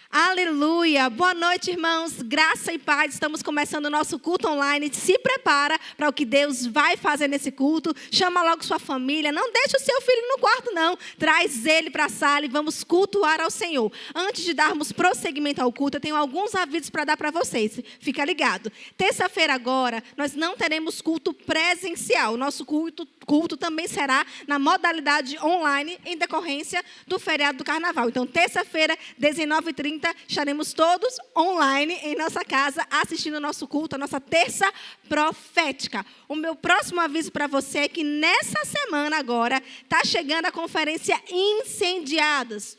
Aleluia! Boa noite, irmãos. Graça e paz. Estamos começando o nosso culto online. Se prepara para o que Deus vai fazer nesse culto. Chama logo sua família. Não deixe o seu filho no quarto, não. Traz ele para a sala e vamos cultuar ao Senhor. Antes de darmos prosseguimento ao culto, eu tenho alguns avisos para dar para vocês. Fica ligado. Terça-feira agora, nós não teremos culto presencial. O nosso culto também será na modalidade online, em decorrência do feriado do Carnaval. Então, terça-feira, 19h30, estaremos todos online em nossa casa, assistindo o nosso culto, a nossa terça profética. O meu próximo aviso para você é que nessa semana agora, está chegando a conferência Incendiados,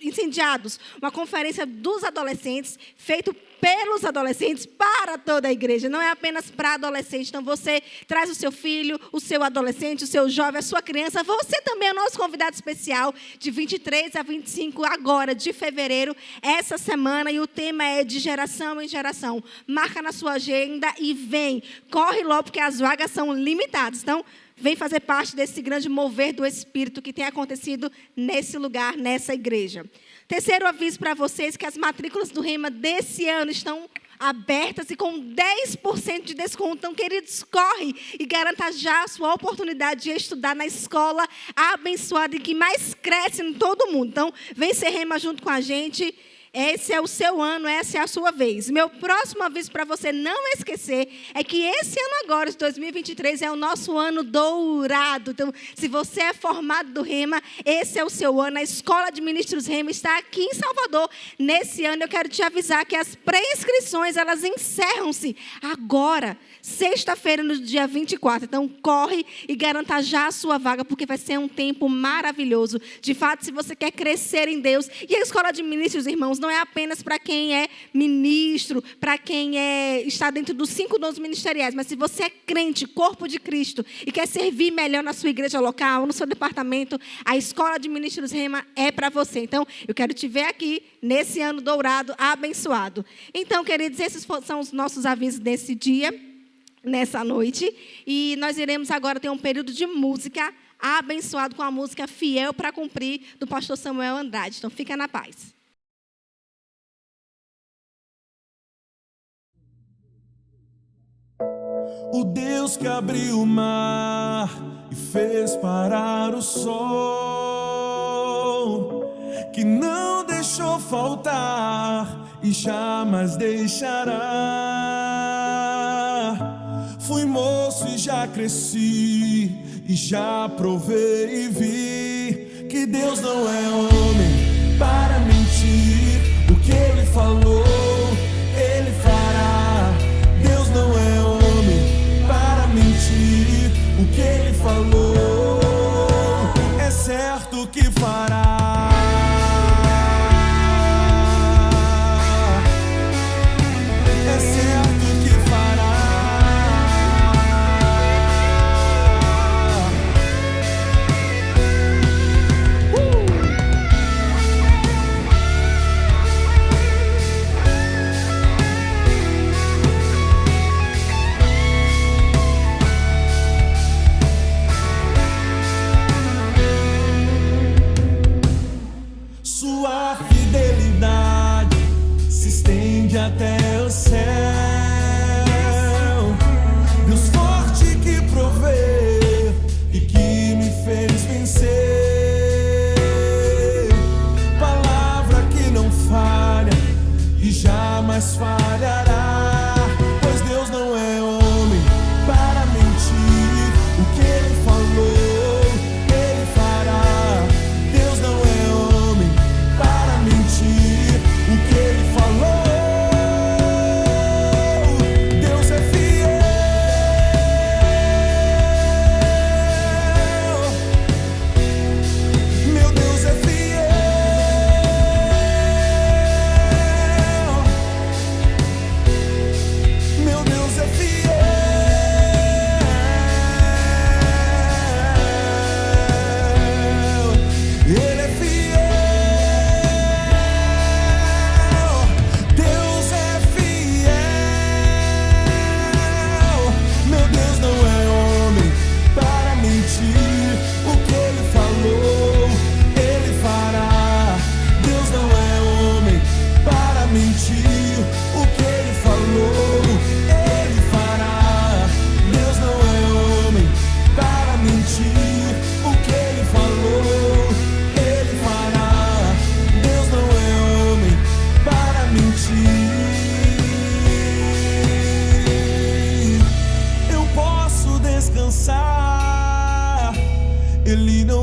uma conferência dos adolescentes, feito pelos adolescentes para toda a igreja, não é apenas para adolescentes. Então você traz o seu filho, o seu adolescente, o seu jovem, a sua criança. Você também é o nosso convidado especial de 23 a 25 agora de fevereiro, essa semana, e o tema é de geração em geração. Marca na sua agenda e vem. Corre logo porque as vagas são limitadas. Então, vem fazer parte desse grande mover do Espírito que tem acontecido nesse lugar, nessa igreja. Terceiro aviso para vocês, que as matrículas do Rema desse ano estão abertas e com 10% de desconto. Então, queridos, corre e garanta já a sua oportunidade de estudar na escola abençoada e que mais cresce em todo mundo. Então, vem ser Rema junto com a gente. Esse é o seu ano, essa é a sua vez. Meu próximo aviso para você não esquecer é que esse ano agora, de 2023, é o nosso ano dourado. Então, se você é formado do Rema, esse é o seu ano. A Escola de Ministros Rema está aqui em Salvador. Nesse ano, eu quero te avisar que as pré-inscrições, elas encerram-se agora, sexta-feira, no dia 24. Então, corre e garanta já a sua vaga, porque vai ser um tempo maravilhoso. De fato, se você quer crescer em Deus, e a Escola de Ministros, irmãos, não é apenas para quem é ministro, para quem está dentro dos 5 dons ministeriais, mas se você é crente, corpo de Cristo, e quer servir melhor na sua igreja local, no seu departamento, a Escola de Ministros Rema é para você. Então, eu quero te ver aqui, nesse ano dourado, abençoado. Então, queridos, esses são os nossos avisos desse dia, nessa noite, e nós iremos agora ter um período de música abençoado com a música Fiel para Cumprir, do pastor Samuel Andrade. Então, fica na paz. O Deus que abriu o mar e fez parar o sol, que não deixou faltar e jamais deixará. Fui moço e já cresci, e já provei e vi que Deus não é homem para mentir. O que Ele falou, Ele fará. Deus não é homem para mentir. O que Ele falou, é certo que fará. É certo que fará.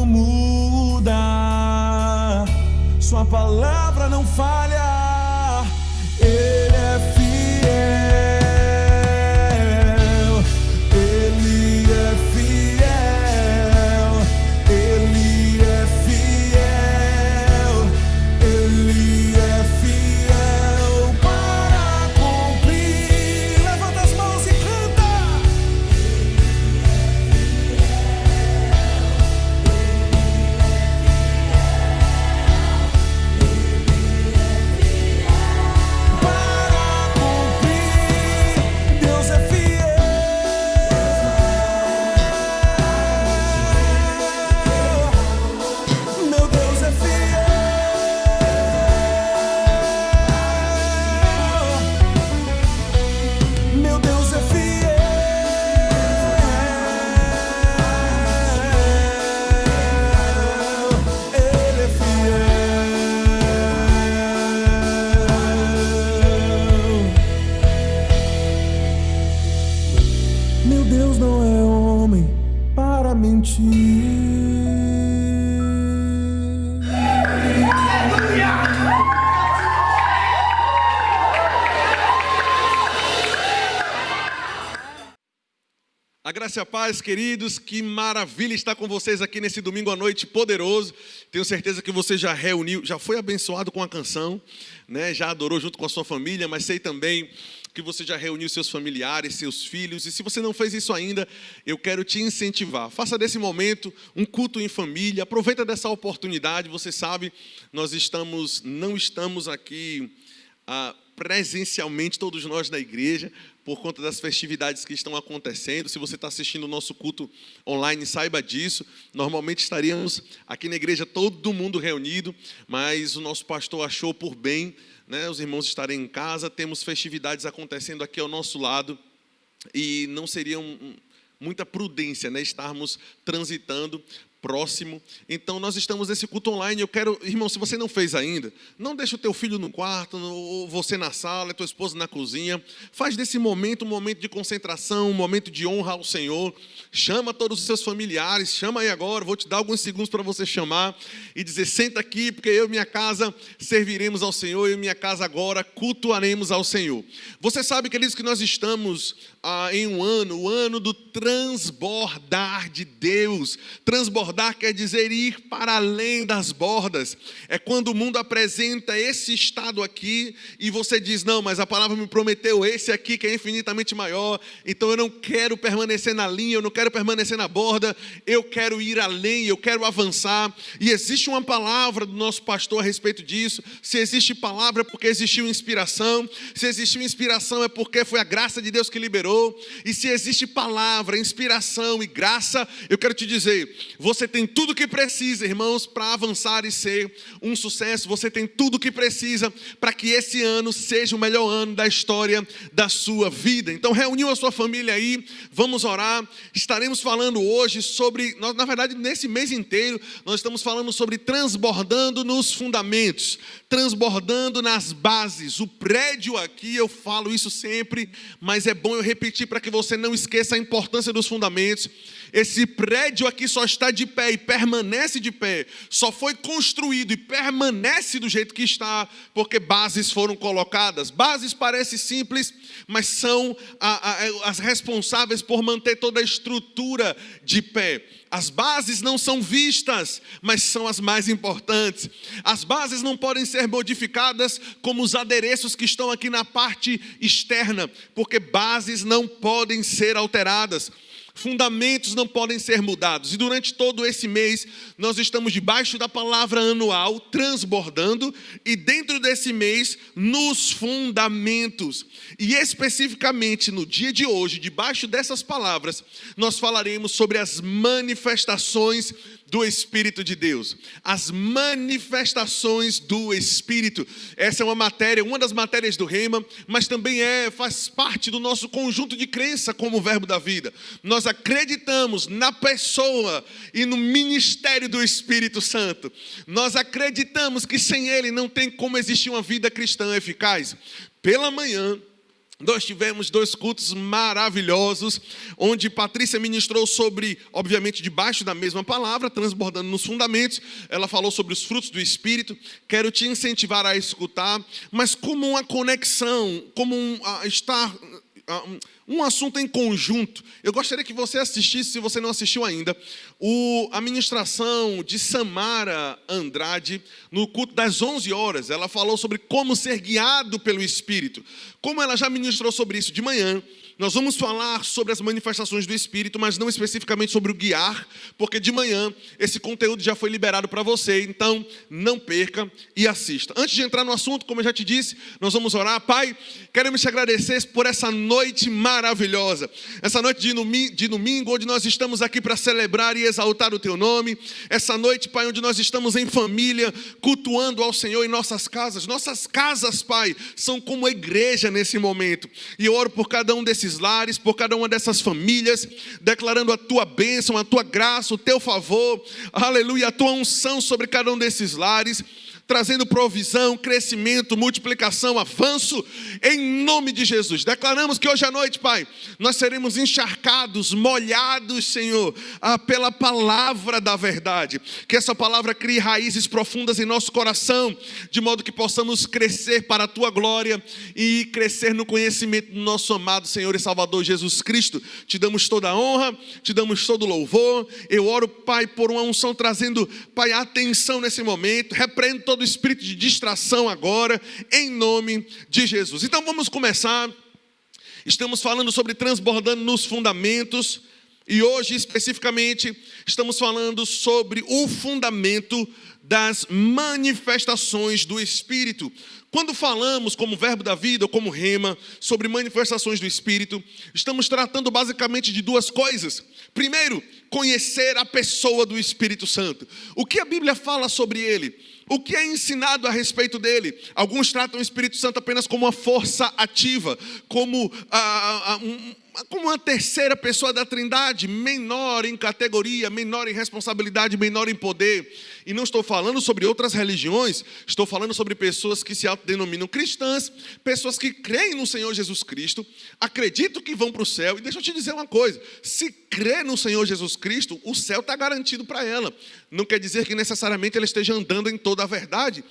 não muda, sua palavra não falha, Ele é fiel, Ele é fiel, Ele é fiel, Ele é fiel para cumprir. Levanta as mãos e canta. Meu Deus não é homem para mentir. A graça e a paz, queridos, que maravilha estar com vocês aqui nesse domingo à noite poderoso. Tenho certeza que você já reuniu, já foi abençoado com a canção, né? Já adorou junto com a sua família, mas sei também que você já reuniu seus familiares, seus filhos. E se você não fez isso ainda, eu quero te incentivar. Faça desse momento um culto em família. Aproveita dessa oportunidade. Você sabe, nós não estamos aqui presencialmente, todos nós na igreja, por conta das festividades que estão acontecendo. Se você está assistindo o nosso culto online, saiba disso. Normalmente estaríamos aqui na igreja todo mundo reunido, mas o nosso pastor achou por bem, né, os irmãos estarem em casa. Temos festividades acontecendo aqui ao nosso lado e não seria muita prudência, né, estarmos transitando próximo. Então nós estamos nesse culto online. Eu quero, irmão, se você não fez ainda, não deixa o teu filho no quarto, ou você na sala, tua esposa na cozinha. Faz desse momento um momento de concentração, um momento de honra ao Senhor. Chama todos os seus familiares, chama aí agora, vou te dar alguns segundos para você chamar e dizer: senta aqui, porque eu e minha casa serviremos ao Senhor, eu e minha casa agora cultuaremos ao Senhor. Você sabe, queridos, que nós estamos em o ano do transbordar de Deus. Transbordar quer dizer ir para além das bordas. É quando o mundo apresenta esse estado aqui e você diz: não, mas a palavra me prometeu esse aqui que é infinitamente maior, então eu não quero permanecer na linha, eu não quero permanecer na borda, eu quero ir além, eu quero avançar. E existe uma palavra do nosso pastor a respeito disso. Se existe palavra é porque existiu inspiração, se existiu inspiração é porque foi a graça de Deus que liberou. E se existe palavra, inspiração e graça, eu quero te dizer, você tem tudo o que precisa, irmãos, para avançar e ser um sucesso. Você tem tudo o que precisa para que esse ano seja o melhor ano da história da sua vida. Então reuniu a sua família aí, vamos orar. Estaremos falando hoje sobre, na verdade nesse mês inteiro, nós estamos falando sobre transbordando nos fundamentos, transbordando nas bases. O prédio aqui, eu falo isso sempre, mas é bom eu repetir para que você não esqueça a importância dos fundamentos. Esse prédio aqui só está de pé e permanece de pé, só foi construído e permanece do jeito que está, porque bases foram colocadas. Bases parecem simples, mas são as responsáveis por manter toda a estrutura de pé. As bases não são vistas, mas são as mais importantes. As bases não podem ser modificadas como os adereços que estão aqui na parte externa, porque bases não podem ser alteradas. Fundamentos não podem ser mudados. E durante todo esse mês, nós estamos debaixo da palavra anual, transbordando, e dentro desse mês, nos fundamentos. E especificamente no dia de hoje, debaixo dessas palavras, nós falaremos sobre as manifestações do Espírito de Deus. As manifestações do Espírito. Essa é uma das matérias do Rema, mas também faz parte do nosso conjunto de crença como verbo da vida. Nós acreditamos na pessoa e no ministério do Espírito Santo. Nós acreditamos que sem ele não tem como existir uma vida cristã eficaz. Pela manhã, Nós tivemos 2 cultos maravilhosos, onde Patrícia ministrou sobre, obviamente, debaixo da mesma palavra, transbordando nos fundamentos. Ela falou sobre os frutos do Espírito. Quero te incentivar a escutar, mas como uma conexão, como um assunto em conjunto. Eu gostaria que você assistisse, se você não assistiu ainda, a ministração de Samara Andrade, no culto das 11 horas. Ela falou sobre como ser guiado pelo Espírito. Como ela já ministrou sobre isso de manhã, nós vamos falar sobre as manifestações do Espírito, mas não especificamente sobre o guiar, porque de manhã esse conteúdo já foi liberado para você, então não perca e assista. Antes de entrar no assunto, como eu já te disse, nós vamos orar. Pai, queremos te agradecer por essa noite maravilhosa, essa noite de domingo, onde nós estamos aqui para celebrar e exaltar o teu nome, essa noite, Pai, onde nós estamos em família, cultuando ao Senhor em nossas casas. Nossas casas, Pai, são como igreja nesse momento, e eu oro por cada um desses lares, por cada uma dessas famílias, declarando a tua bênção, a tua graça, o teu favor, aleluia, a tua unção sobre cada um desses lares, trazendo provisão, crescimento, multiplicação, avanço, em nome de Jesus. Declaramos que hoje à noite, Pai, nós seremos encharcados, molhados, Senhor, pela palavra da verdade. Que essa palavra crie raízes profundas em nosso coração, de modo que possamos crescer para a Tua glória e crescer no conhecimento do nosso amado Senhor e Salvador Jesus Cristo. Te damos toda a honra, te damos todo o louvor. Eu oro, Pai, por uma unção trazendo, Pai, atenção nesse momento. Repreendo todo espírito de distração agora, em nome de Jesus. Então vamos começar. Estamos falando sobre transbordando nos fundamentos, e hoje especificamente estamos falando sobre o fundamento das manifestações do Espírito. Quando falamos como verbo da vida ou como rema sobre manifestações do Espírito, estamos tratando basicamente de 2 coisas. Primeiro, conhecer a pessoa do Espírito Santo. O que a Bíblia fala sobre ele? O que é ensinado a respeito dele? Alguns tratam o Espírito Santo apenas como uma força ativa, como uma terceira pessoa da Trindade, menor em categoria, menor em responsabilidade, menor em poder. E não estou falando sobre outras religiões, estou falando sobre pessoas que se autodenominam cristãs, pessoas que creem no Senhor Jesus Cristo, acreditam que vão para o céu. E deixa eu te dizer uma coisa, se crê no Senhor Jesus Cristo, o céu está garantido para ela. Não quer dizer que necessariamente ela esteja andando em toda a verdade,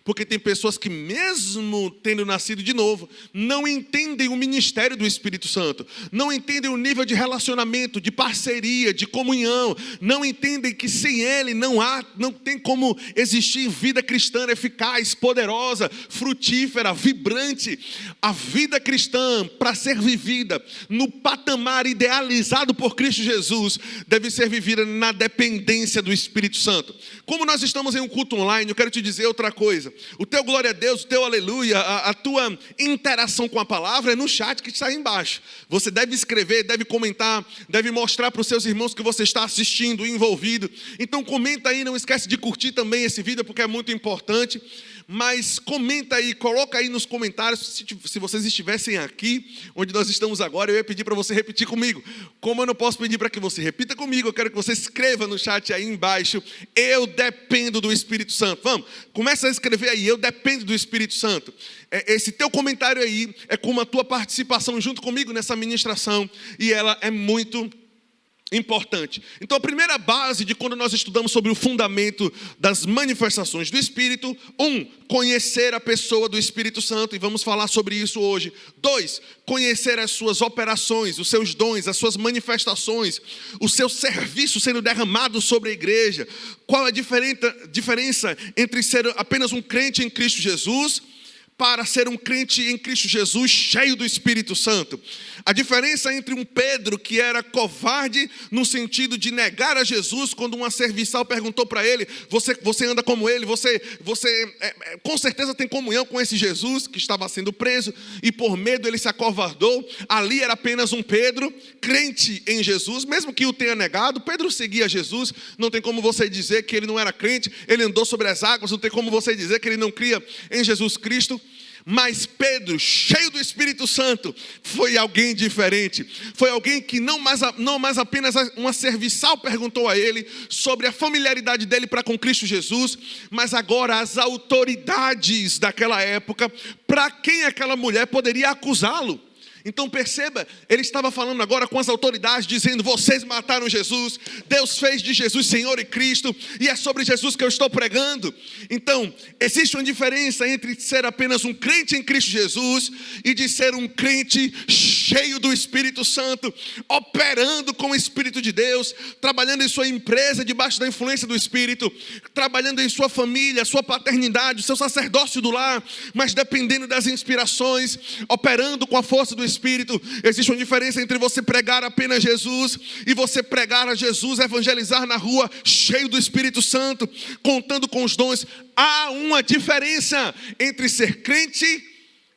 porque tem pessoas que, mesmo tendo nascido de novo, não entendem o ministério do Espírito Santo, não entendem o nível de relacionamento, de parceria, de comunhão, não entendem que sem Ele não tem como existir vida cristã eficaz, poderosa, frutífera, vibrante. A vida cristã, para ser vivida no patamar idealizado por Cristo Jesus, deve ser vivida na dependência do Espírito Santo. Como nós estamos em um culto online, eu quero te dizer outra coisa. O teu glória a Deus, o teu aleluia, a tua interação com a palavra é no chat que está aí embaixo. Você deve escrever, deve comentar, deve mostrar para os seus irmãos que você está assistindo, envolvido. Então comenta aí, não esquece de curtir também esse vídeo, porque é muito importante. Mas comenta aí, coloca aí nos comentários. Se vocês estivessem aqui, onde nós estamos agora, eu ia pedir para você repetir comigo. Como eu não posso pedir para que você repita comigo, eu quero que você escreva no chat aí embaixo: eu dependo do Espírito Santo. Vamos, começa a escrever aí: eu dependo do Espírito Santo. Esse teu comentário aí é como a tua participação junto comigo nessa ministração, e ela é muito importante. Então, a primeira base de quando nós estudamos sobre o fundamento das manifestações do Espírito: 1, conhecer a pessoa do Espírito Santo, e vamos falar sobre isso hoje. 2, conhecer as suas operações, os seus dons, as suas manifestações, o seu serviço sendo derramado sobre a igreja. Qual é a diferença entre ser apenas um crente em Cristo Jesus para ser um crente em Cristo Jesus cheio do Espírito Santo? A diferença entre um Pedro que era covarde no sentido de negar a Jesus, quando uma serviçal perguntou para ele: você anda como ele, você com certeza tem comunhão com esse Jesus, que estava sendo preso, e por medo ele se acovardou. Ali era apenas um Pedro, crente em Jesus, mesmo que o tenha negado. Pedro seguia Jesus, não tem como você dizer que ele não era crente, ele andou sobre as águas, não tem como você dizer que ele não cria em Jesus Cristo. Mas Pedro, cheio do Espírito Santo, foi alguém diferente. Foi alguém que não mais apenas uma serviçal perguntou a ele sobre a familiaridade dele para com Cristo Jesus, mas agora as autoridades daquela época, para quem aquela mulher poderia acusá-lo. Então perceba, ele estava falando agora com as autoridades, dizendo: vocês mataram Jesus, Deus fez de Jesus Senhor e Cristo, e é sobre Jesus que eu estou pregando. Então, existe uma diferença entre ser apenas um crente em Cristo Jesus e de ser um crente cheio do Espírito Santo, operando com o Espírito de Deus, trabalhando em sua empresa debaixo da influência do Espírito, trabalhando em sua família, sua paternidade, seu sacerdócio do lar, mas dependendo das inspirações, operando com a força do Espírito. Existe uma diferença entre você pregar apenas Jesus e você pregar a Jesus, evangelizar na rua, cheio do Espírito Santo, contando com os dons. Há uma diferença entre ser crente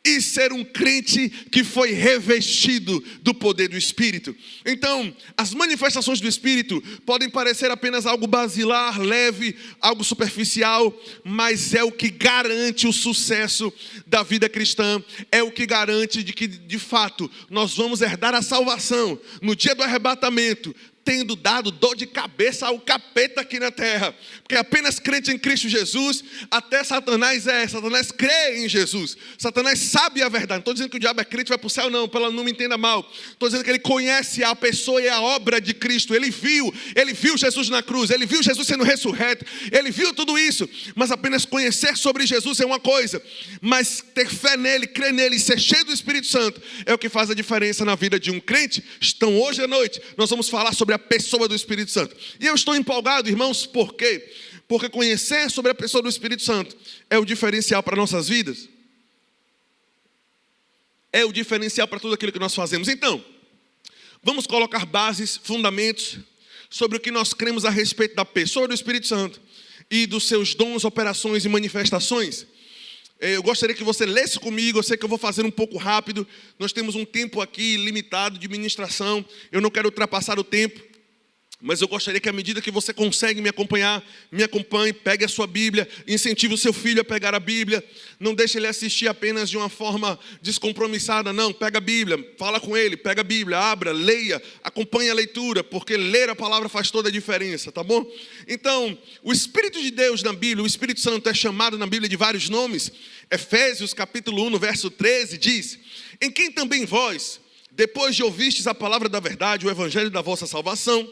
e ser um crente que foi revestido do poder do Espírito. Então, as manifestações do Espírito podem parecer apenas algo basilar, leve, algo superficial, mas é o que garante o sucesso da vida cristã, é o que garante de que, de fato, nós vamos herdar a salvação no dia do arrebatamento, tendo dado dor de cabeça ao capeta aqui na terra, porque apenas crente em Cristo Jesus, até Satanás crê em Jesus, Satanás sabe a verdade. Não estou dizendo que o diabo é crente e vai para o céu, não me entenda mal. Estou dizendo que ele conhece a pessoa e a obra de Cristo, ele viu Jesus na cruz, ele viu Jesus sendo ressurreto, ele viu tudo isso, mas apenas conhecer sobre Jesus é uma coisa, mas ter fé nele, crer nele, ser cheio do Espírito Santo, é o que faz a diferença na vida de um crente. Então hoje à noite, nós vamos falar sobre a pessoa do Espírito Santo. E eu estou empolgado, irmãos, por quê? Porque conhecer sobre a pessoa do Espírito Santo é o diferencial para nossas vidas. É o diferencial para tudo aquilo que nós fazemos. Então, vamos colocar bases, fundamentos sobre o que nós cremos a respeito da pessoa do Espírito Santo e dos seus dons, operações e manifestações. Eu gostaria que você lesse comigo. Eu sei que eu vou fazer um pouco rápido. Nós temos um tempo aqui limitado de ministração. Eu não quero ultrapassar o tempo, mas eu gostaria que, à medida que você consegue me acompanhar, me acompanhe, pegue a sua Bíblia, incentive o seu filho a pegar a Bíblia. Não deixe ele assistir apenas de uma forma descompromissada, não. Pega a Bíblia, fala com ele, pega a Bíblia, abra, leia, acompanhe a leitura, porque ler a palavra faz toda a diferença, tá bom? Então, o Espírito de Deus na Bíblia, o Espírito Santo é chamado na Bíblia de vários nomes. Efésios capítulo 1, no verso 13, diz: em quem também vós, depois de ouvistes a palavra da verdade, o evangelho da vossa salvação,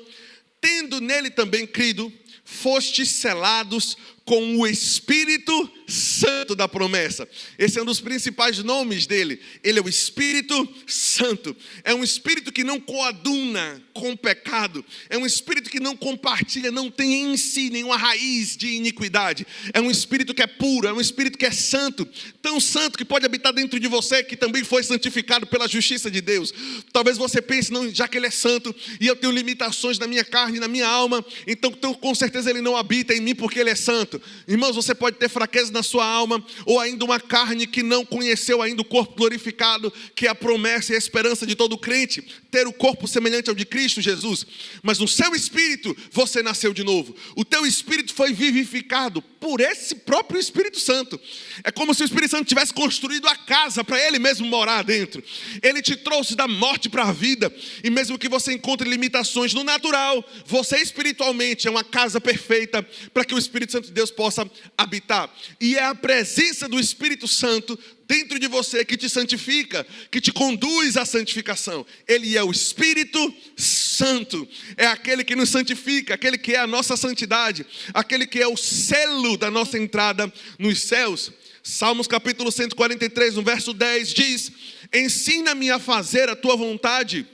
tendo nele também crido, fostes selados com o Espírito Santo da promessa. Esse é um dos principais nomes dele. Ele é o Espírito Santo. É um Espírito que não coaduna com o pecado. É um Espírito que não compartilha, não tem em si nenhuma raiz de iniquidade. É um Espírito que é puro, é um Espírito que é santo. Tão santo que pode habitar dentro de você, que também foi santificado pela justiça de Deus. Talvez você pense: não, já que ele é santo e eu tenho limitações na minha carne, na minha alma, então com certeza ele não habita em mim porque ele é santo. Irmãos, você pode ter fraqueza na sua alma, ou ainda uma carne que não conheceu ainda o corpo glorificado, que é a promessa e a esperança de todo crente, ter o corpo semelhante ao de Cristo Jesus. Mas no seu espírito você nasceu de novo. O teu espírito foi vivificado por esse próprio Espírito Santo. É como se o Espírito Santo tivesse construído a casa para ele mesmo morar dentro. Ele te trouxe da morte para a vida. E mesmo que você encontre limitações no natural, você espiritualmente é uma casa perfeita para que o Espírito Santo de Deus possa habitar. E é a presença do Espírito Santo dentro de você que te santifica, que te conduz à santificação. Ele é o Espírito Santo, é aquele que nos santifica, aquele que é a nossa santidade, aquele que é o selo da nossa entrada nos céus. Salmos capítulo 143, no verso 10 diz: ensina-me a fazer a tua vontade,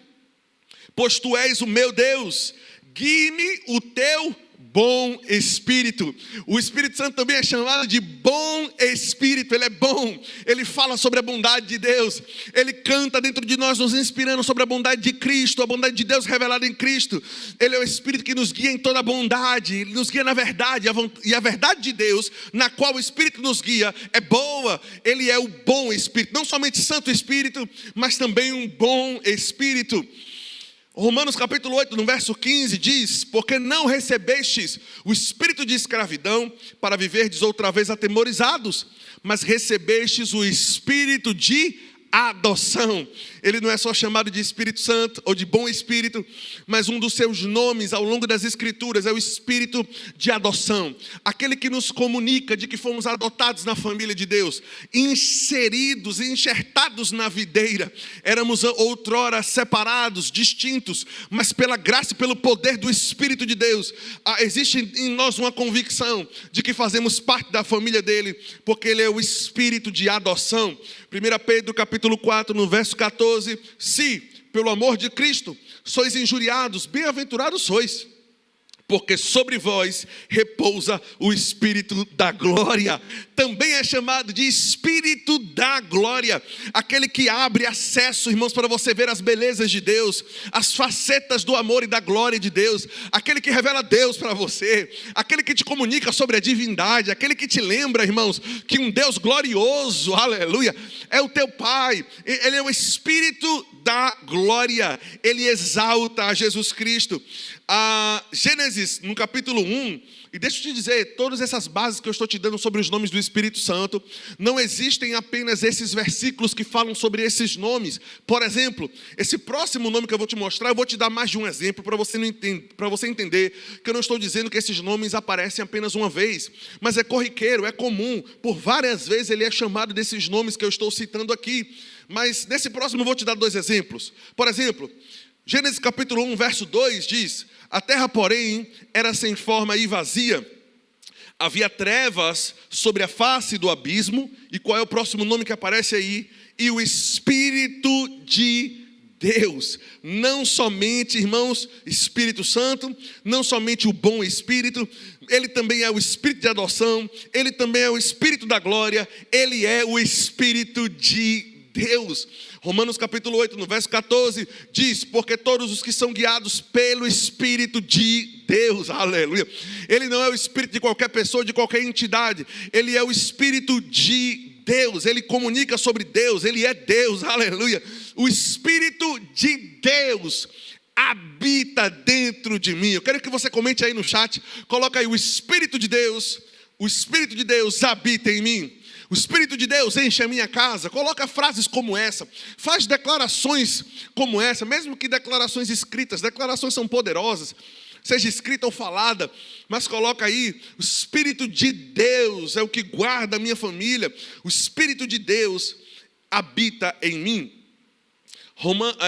pois tu és o meu Deus, guie-me o teu bom Espírito. O Espírito Santo também é chamado de bom Espírito. Ele é bom, ele fala sobre a bondade de Deus, ele canta dentro de nós, nos inspirando sobre a bondade de Cristo, a bondade de Deus revelada em Cristo. Ele é o Espírito que nos guia em toda a bondade, ele nos guia na verdade, e a verdade de Deus, na qual o Espírito nos guia, é boa. Ele é o bom Espírito, não somente Santo Espírito, mas também um bom Espírito. Romanos capítulo 8, no verso 15 diz: porque não recebestes o espírito de escravidão para viverdes outra vez atemorizados, mas recebestes o espírito de adoção. Ele não é só chamado de Espírito Santo ou de bom Espírito, mas um dos seus nomes ao longo das Escrituras é o Espírito de adoção. Aquele que nos comunica de que fomos adotados na família de Deus, inseridos, enxertados na videira. Éramos outrora separados, distintos, mas pela graça e pelo poder do Espírito de Deus, existe em nós uma convicção de que fazemos parte da família dele, porque ele é o Espírito de adoção. 1 Pedro capítulo 4, no verso 14, se, pelo amor de Cristo, sois injuriados, bem-aventurados sois, porque sobre vós repousa o Espírito da glória. Também é chamado de Espírito da glória, aquele que abre acesso, irmãos, para você ver as belezas de Deus, as facetas do amor e da glória de Deus, aquele que revela Deus para você, aquele que te comunica sobre a divindade, aquele que te lembra, irmãos, que um Deus glorioso, aleluia, é o teu Pai. Ele é o Espírito da glória, ele exalta a Jesus Cristo. Gênesis, no capítulo 1, e deixa eu te dizer, todas essas bases que eu estou te dando sobre os nomes do Espírito Santo, não existem apenas esses versículos que falam sobre esses nomes. Por exemplo, esse próximo nome que eu vou te mostrar, eu vou te dar mais de um exemplo para você entender que eu não estou dizendo que esses nomes aparecem apenas uma vez, mas é corriqueiro, é comum, por várias vezes ele é chamado desses nomes que eu estou citando aqui. Mas nesse próximo eu vou te dar 2 exemplos. Por exemplo, Gênesis capítulo 1, verso 2 diz: a terra, porém, era sem forma e vazia, havia trevas sobre a face do abismo. E qual é o próximo nome que aparece aí? E o Espírito de Deus. Não somente, irmãos, Espírito Santo, não somente o bom Espírito, ele também é o Espírito de adoção, ele também é o Espírito da glória, ele é o Espírito de Deus. Romanos capítulo 8, no verso 14, diz: porque todos os que são guiados pelo Espírito de Deus, aleluia. Ele não é o Espírito de qualquer pessoa, de qualquer entidade, ele é o Espírito de Deus, ele comunica sobre Deus, ele é Deus, aleluia. O Espírito de Deus habita dentro de mim. Eu quero que você comente aí no chat, coloca aí: o Espírito de Deus habita em mim. O Espírito de Deus enche a minha casa. Coloca frases como essa. Faz declarações como essa. Mesmo que declarações escritas. Declarações são poderosas. Seja escrita ou falada. Mas coloca aí: o Espírito de Deus é o que guarda a minha família. O Espírito de Deus habita em mim.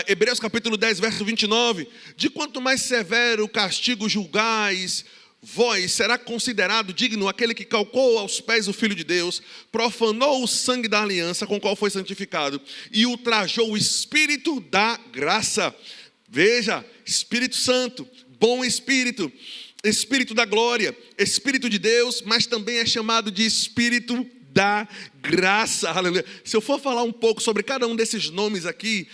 Hebreus capítulo 10, verso 29. De quanto mais severo castigo julgais vós, será considerado digno aquele que calcou aos pés o Filho de Deus, profanou o sangue da aliança com o qual foi santificado e ultrajou o Espírito da graça. Veja, Espírito Santo, bom Espírito, Espírito da glória, Espírito de Deus, mas também é chamado de Espírito da graça, aleluia. Se eu for falar um pouco sobre cada um desses nomes aqui,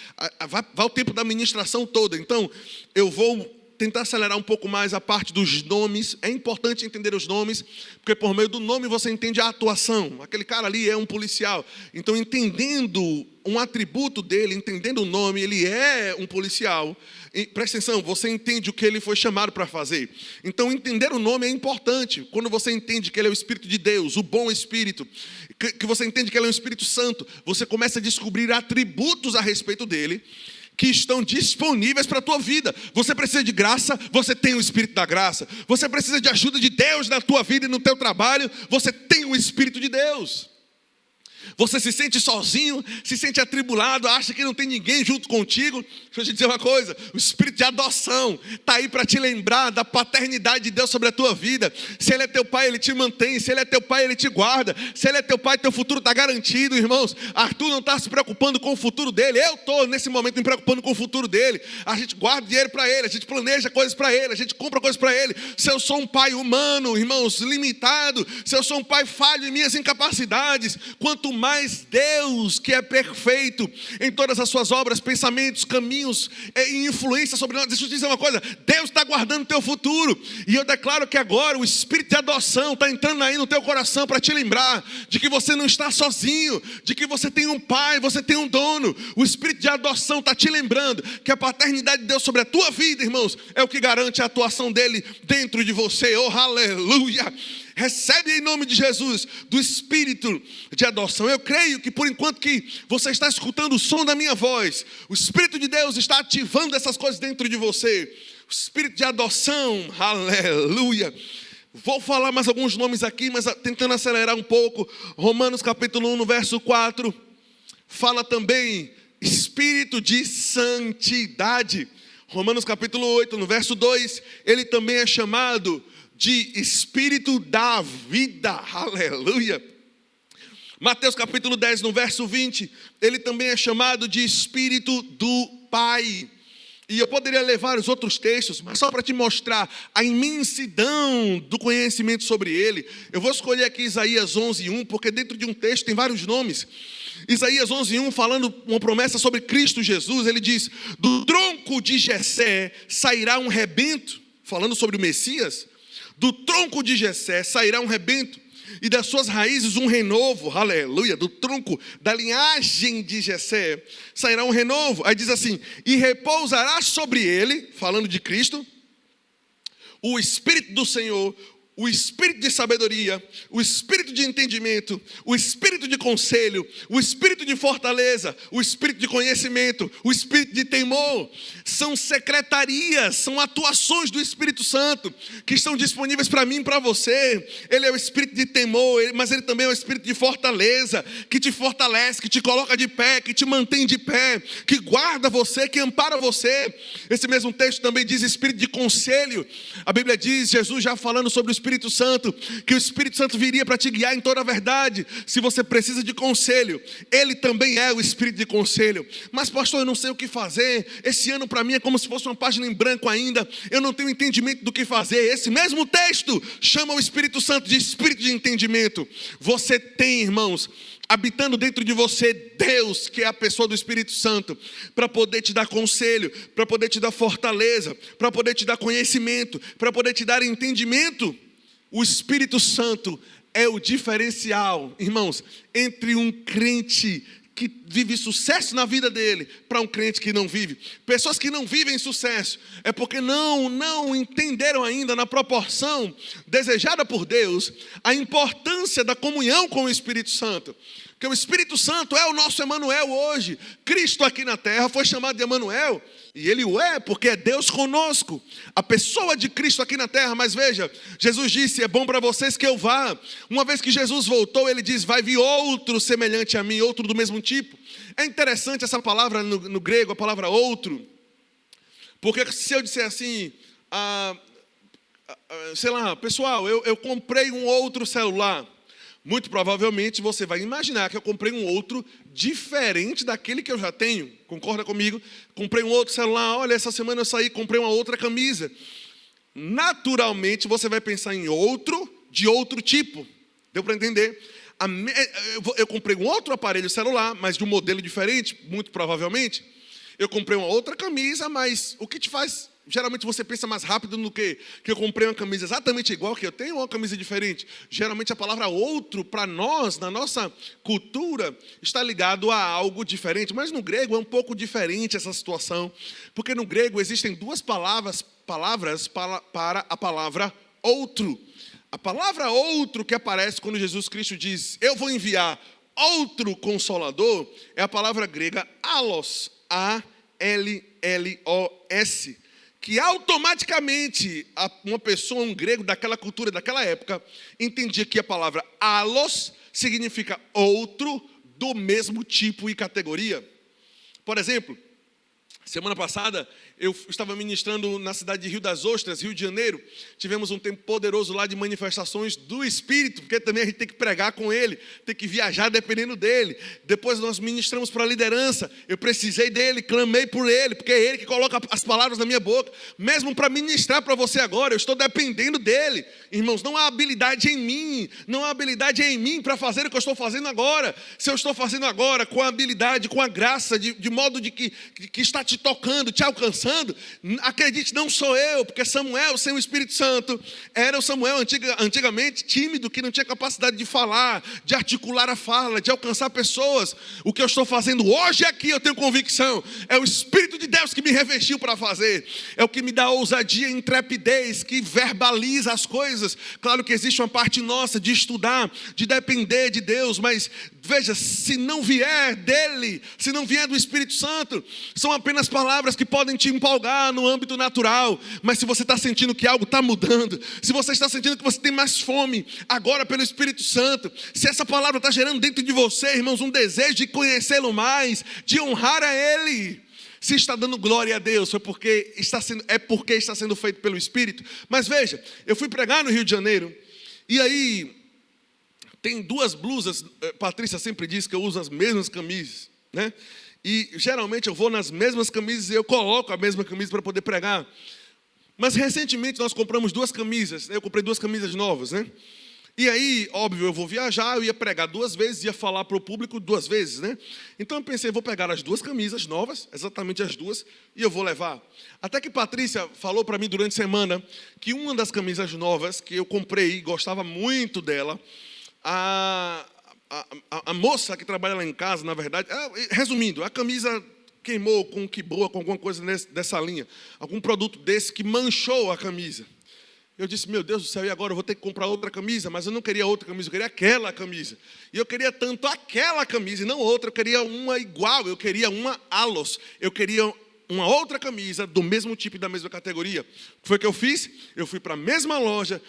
vai o tempo da ministração toda. Então, eu vou tentar acelerar um pouco mais a parte dos nomes. É importante entender os nomes, porque por meio do nome você entende a atuação. Aquele cara ali é um policial. Então, entendendo um atributo dele, entendendo o nome, ele é um policial. E, presta atenção, você entende o que ele foi chamado para fazer. Então, entender o nome é importante. Quando você entende que ele é o Espírito de Deus, o bom Espírito, que você entende que ele é um Espírito Santo, você começa a descobrir atributos a respeito dele que estão disponíveis para a tua vida. Você precisa de graça, você tem o Espírito da graça. Você precisa de ajuda de Deus na tua vida e no teu trabalho, você tem o Espírito de Deus. Você se sente sozinho, se sente atribulado, acha que não tem ninguém junto contigo. Deixa eu te dizer uma coisa: o Espírito de adoção está aí para te lembrar da paternidade de Deus sobre a tua vida. Se Ele é teu pai, Ele te mantém. Se Ele é teu pai, Ele te guarda. Se Ele é teu pai, teu futuro está garantido, irmãos. Arthur não está se preocupando com o futuro dele. Eu estou nesse momento me preocupando com o futuro dele. A gente guarda dinheiro para ele, a gente planeja coisas para ele, a gente compra coisas para ele. Se eu sou um pai humano, irmãos, limitado, se eu sou um pai falho em minhas incapacidades, quanto mais Deus, que é perfeito em todas as suas obras, pensamentos, caminhos e influência sobre nós. Deixa eu te dizer uma coisa: Deus está guardando o teu futuro. E eu declaro que agora o Espírito de adoção está entrando aí no teu coração para te lembrar de que você não está sozinho, de que você tem um pai, você tem um dono. O Espírito de adoção está te lembrando que a paternidade de Deus sobre a tua vida, irmãos, é o que garante a atuação dele dentro de você. Oh, aleluia! recebe em nome de Jesus do espírito de adoção. Eu creio que por enquanto que você está escutando o som da minha voz, o Espírito de Deus está ativando essas coisas dentro de você. O espírito de adoção, aleluia. Vou falar mais alguns nomes aqui, mas tentando acelerar um pouco. Romanos capítulo 1, no verso 4, fala também espírito de santidade. Romanos capítulo 8, no verso 2, ele também é chamado de espírito da vida, aleluia. Mateus capítulo 10, no verso 20, ele também é chamado de espírito do Pai. E eu poderia levar os outros textos, mas só para te mostrar a imensidão do conhecimento sobre ele, eu vou escolher aqui Isaías 11:1, porque dentro de um texto tem vários nomes. Isaías 11:1, falando uma promessa sobre Cristo Jesus, ele diz: do tronco de Jessé sairá um rebento, falando sobre o Messias. Do tronco de Jessé sairá um rebento, e das suas raízes um renovo, aleluia. Do tronco, da linhagem de Jessé sairá um renovo. Aí diz assim: e repousará sobre ele, falando de Cristo, o Espírito do Senhor, o espírito de sabedoria, o espírito de entendimento, o espírito de conselho, o espírito de fortaleza, o espírito de conhecimento, o espírito de temor. São secretarias, são atuações do Espírito Santo que estão disponíveis para mim e para você. Ele é o espírito de temor, mas ele também é o espírito de fortaleza, que te fortalece, que te coloca de pé, que te mantém de pé, que guarda você, que ampara você. Esse mesmo texto também diz espírito de conselho. A Bíblia diz, Jesus já falando sobre o Espírito Santo, que o Espírito Santo viria para te guiar em toda a verdade. Se você precisa de conselho, ele também é o Espírito de conselho. Mas pastor, eu não sei o que fazer, esse ano para mim é como se fosse uma página em branco ainda, eu não tenho entendimento do que fazer. Esse mesmo texto chama o Espírito Santo de Espírito de entendimento. Você tem, irmãos, habitando dentro de você, Deus, que é a pessoa do Espírito Santo, para poder te dar conselho, para poder te dar fortaleza, para poder te dar conhecimento, para poder te dar entendimento. O Espírito Santo é o diferencial, irmãos, entre um crente que vive sucesso na vida dele para um crente que não vive. Pessoas que não vivem sucesso é porque não entenderam ainda na proporção desejada por Deus a importância da comunhão com o Espírito Santo. Porque o Espírito Santo é o nosso Emanuel hoje. Cristo aqui na terra foi chamado de Emanuel, e ele o é porque é Deus conosco. A pessoa de Cristo aqui na terra. Mas veja, Jesus disse: é bom para vocês que eu vá. Uma vez que Jesus voltou, ele diz: vai vir outro semelhante a mim, outro do mesmo tipo. É interessante essa palavra no grego, a palavra outro, porque se eu disser assim, sei lá, pessoal, eu comprei um outro celular, muito provavelmente você vai imaginar que eu comprei um outro diferente daquele que eu já tenho. Concorda comigo? Comprei um outro celular, olha, essa semana eu saí, comprei uma outra camisa. Naturalmente você vai pensar em outro de outro tipo. Deu para entender? Eu comprei um outro aparelho celular, mas de um modelo diferente, muito provavelmente. Eu comprei uma outra camisa, mas o que te faz... Geralmente você pensa mais rápido no que eu comprei uma camisa exatamente igual que eu tenho ou uma camisa diferente. Geralmente a palavra outro, para nós, na nossa cultura, está ligado a algo diferente. Mas no grego é um pouco diferente essa situação. Porque no grego existem duas palavras para a palavra outro. A palavra outro que aparece quando Jesus Cristo diz: eu vou enviar outro consolador, é a palavra grega allos, A-L-L-O-S. Que automaticamente uma pessoa, um grego daquela cultura, daquela época, entendia que a palavra allos significa outro do mesmo tipo e categoria. Por exemplo, semana passada eu estava ministrando na cidade de Rio das Ostras, Rio de Janeiro. Tivemos um tempo poderoso lá de manifestações do Espírito, porque também a gente tem que pregar com ele, tem que viajar dependendo dele. Depois nós ministramos para a liderança, eu precisei dele, clamei por ele, porque é ele que coloca as palavras na minha boca. Mesmo para ministrar para você agora, eu estou dependendo dele. Irmãos, não há habilidade em mim, não há habilidade em mim para fazer o que eu estou fazendo agora. Se eu estou fazendo agora com a habilidade, com a graça, de modo de que está te tocando, te alcançando, acredite, não sou eu, porque Samuel, sem o Espírito Santo, era o Samuel antigamente tímido, que não tinha capacidade de falar, de articular a fala, de alcançar pessoas. O que eu estou fazendo hoje aqui, eu tenho convicção, é o Espírito de Deus que me revestiu para fazer, é o que me dá ousadia e intrepidez, que verbaliza as coisas. Claro que existe uma parte nossa de estudar, de depender de Deus, mas veja, se não vier dele, se não vier do Espírito Santo, são apenas palavras que podem te empolgar no âmbito natural, mas se você está sentindo que algo está mudando, se você está sentindo que você tem mais fome agora pelo Espírito Santo, se essa palavra está gerando dentro de você, irmãos, um desejo de conhecê-lo mais, de honrar a Ele, se está dando glória a Deus, é porque está sendo feito pelo Espírito. Mas veja, eu fui pregar no Rio de Janeiro, e aí tem duas blusas. Patrícia sempre diz que eu uso as mesmas camisas, né? E geralmente eu vou nas mesmas camisas e eu coloco a mesma camisa para poder pregar. Mas recentemente nós compramos duas camisas, eu comprei duas camisas novas, né? E aí, óbvio, eu vou viajar, eu ia pregar 2 vezes, ia falar para o público 2 vezes, né? Então eu pensei, vou pegar as 2 camisas novas, exatamente as 2, e eu vou levar. Até que Patrícia falou para mim durante a semana que uma das camisas novas que eu comprei e gostava muito dela, a moça que trabalha lá em casa, na verdade, resumindo, a camisa queimou com quiboa, com alguma coisa dessa linha, algum produto desse que manchou a camisa. Eu disse, meu Deus do céu, e agora eu vou ter que comprar outra camisa? Mas eu não queria outra camisa, eu queria aquela camisa. E eu queria tanto aquela camisa e não outra, eu queria uma igual, eu queria uma Alos, eu queria uma outra camisa do mesmo tipo e da mesma categoria. O que foi que eu fiz? Eu fui para a mesma loja,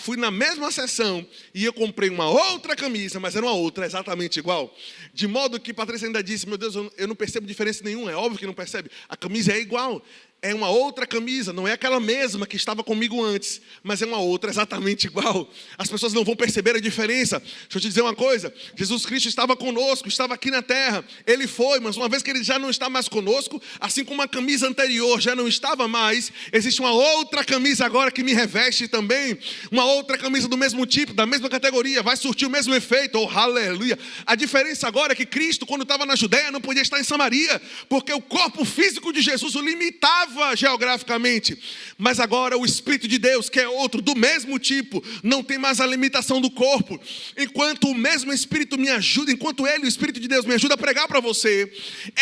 fui na mesma seção e eu comprei uma outra camisa, mas era uma outra exatamente igual. De modo que Patrícia ainda disse, meu Deus, eu não percebo diferença nenhuma. É óbvio que não percebe. A camisa é igual. É uma outra camisa, não é aquela mesma que estava comigo antes, mas é uma outra exatamente igual. As pessoas não vão perceber a diferença. Deixa eu te dizer uma coisa, Jesus Cristo estava conosco, estava aqui na terra, Ele foi, mas uma vez que Ele já não está mais conosco, assim como a camisa anterior já não estava mais, existe uma outra camisa agora que me reveste também, uma outra camisa do mesmo tipo, da mesma categoria, vai surtir o mesmo efeito, oh aleluia. A diferença agora é que Cristo, quando estava na Judeia, não podia estar em Samaria, porque o corpo físico de Jesus o limitava geograficamente, mas agora o Espírito de Deus, que é outro, do mesmo tipo, não tem mais a limitação do corpo. Enquanto o mesmo Espírito me ajuda, enquanto Ele, o Espírito de Deus, me ajuda a pregar para você,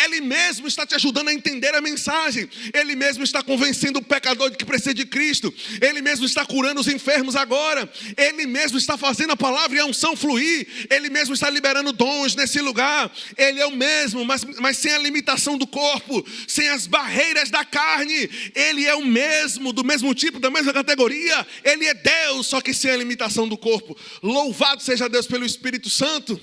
Ele mesmo está te ajudando a entender a mensagem, Ele mesmo está convencendo o pecador de que precisa de Cristo, Ele mesmo está curando os enfermos agora, Ele mesmo está fazendo a palavra e a unção fluir, Ele mesmo está liberando dons nesse lugar, Ele é o mesmo, mas sem a limitação do corpo, sem as barreiras da carne. Ele é o mesmo, do mesmo tipo, da mesma categoria. Ele é Deus, só que sem a limitação do corpo. Louvado seja Deus pelo Espírito Santo.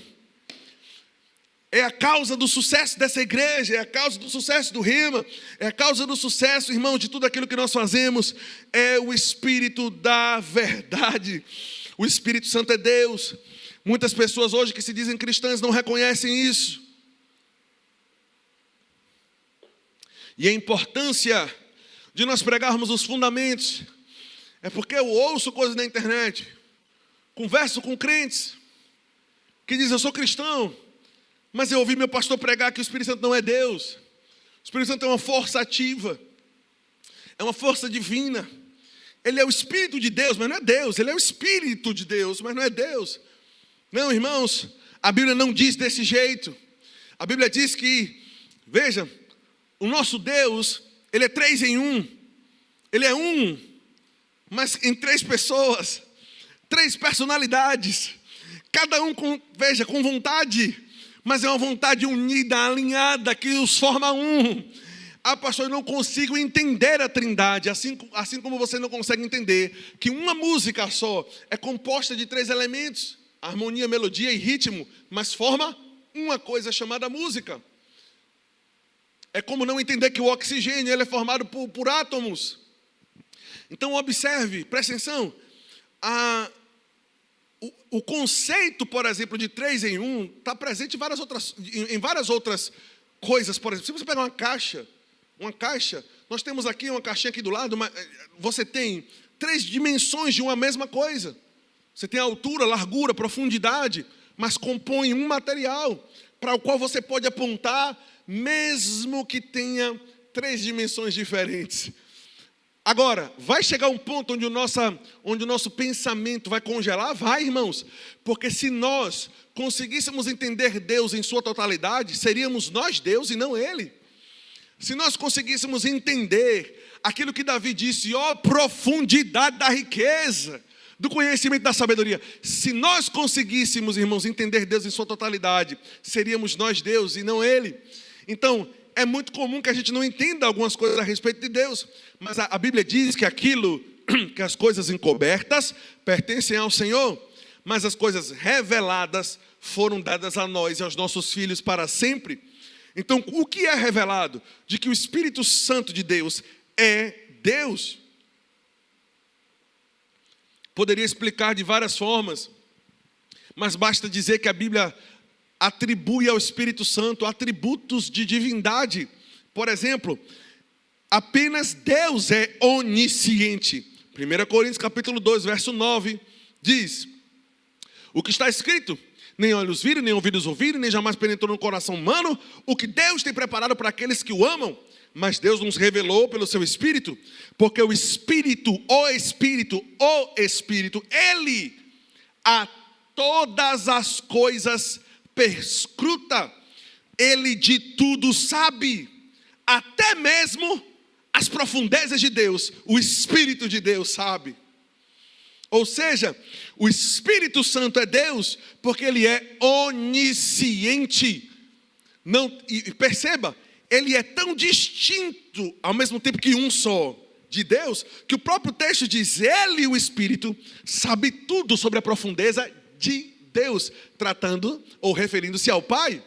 É a causa do sucesso dessa igreja, é a causa do sucesso do Rima, é a causa do sucesso, irmão, de tudo aquilo que nós fazemos. É o Espírito da verdade. O Espírito Santo é Deus. Muitas pessoas hoje que se dizem cristãs não reconhecem isso. E a importância de nós pregarmos os fundamentos é porque eu ouço coisas na internet, converso com crentes que dizem, eu sou cristão, mas eu ouvi meu pastor pregar que o Espírito Santo não é Deus. O Espírito Santo é uma força ativa, é uma força divina. Ele é o Espírito de Deus, mas não é Deus. Ele é o Espírito de Deus, mas não é Deus. Não, irmãos, a Bíblia não diz desse jeito. A Bíblia diz que, veja, o nosso Deus, Ele é 3 em 1. Ele é um, mas em 3 pessoas, 3 personalidades. Cada um, com vontade, mas é uma vontade unida, alinhada, que os forma um. Ah, pastor, eu não consigo entender a Trindade, assim como você não consegue entender que uma música só é composta de 3 elementos, harmonia, melodia e ritmo, mas forma uma coisa chamada música. É como não entender que o oxigênio ele é formado por átomos. Então observe, presta atenção, o conceito, por exemplo, de 3 em 1 está presente em várias outras coisas. Por exemplo, se você pegar uma caixa, nós temos aqui uma caixinha aqui do lado, você tem 3 dimensões de uma mesma coisa. Você tem a altura, largura, profundidade, mas compõe um material para o qual você pode apontar, mesmo que tenha três dimensões diferentes. Agora, vai chegar um ponto onde o nosso pensamento vai congelar? Vai, irmãos. Porque se nós conseguíssemos entender Deus em sua totalidade, seríamos nós Deus e não Ele. Se nós conseguíssemos entender aquilo que Davi disse, ó profundidade da riqueza, do conhecimento, da sabedoria. Se nós conseguíssemos, irmãos, entender Deus em sua totalidade, seríamos nós Deus e não Ele. Então, é muito comum que a gente não entenda algumas coisas a respeito de Deus. Mas a Bíblia diz que que as coisas encobertas pertencem ao Senhor, mas as coisas reveladas foram dadas a nós e aos nossos filhos para sempre. Então, o que é revelado? De que o Espírito Santo de Deus é Deus. Poderia explicar de várias formas, mas basta dizer que a Bíblia atribui ao Espírito Santo atributos de divindade. Por exemplo, apenas Deus é onisciente. 1 Coríntios capítulo 2, verso 9, diz: o que está escrito, nem olhos viram, nem ouvidos ouviram, nem jamais penetrou no coração humano, o que Deus tem preparado para aqueles que o amam. Mas Deus nos revelou pelo seu Espírito, porque o Espírito, Ele a todas as coisas perscruta, Ele de tudo sabe, até mesmo as profundezas de Deus, o Espírito de Deus sabe. Ou seja, o Espírito Santo é Deus, porque Ele é onisciente. E perceba, Ele é tão distinto, ao mesmo tempo que um só, de Deus, que o próprio texto diz, Ele, o Espírito, sabe tudo sobre a profundeza de Deus, tratando ou referindo-se ao Pai.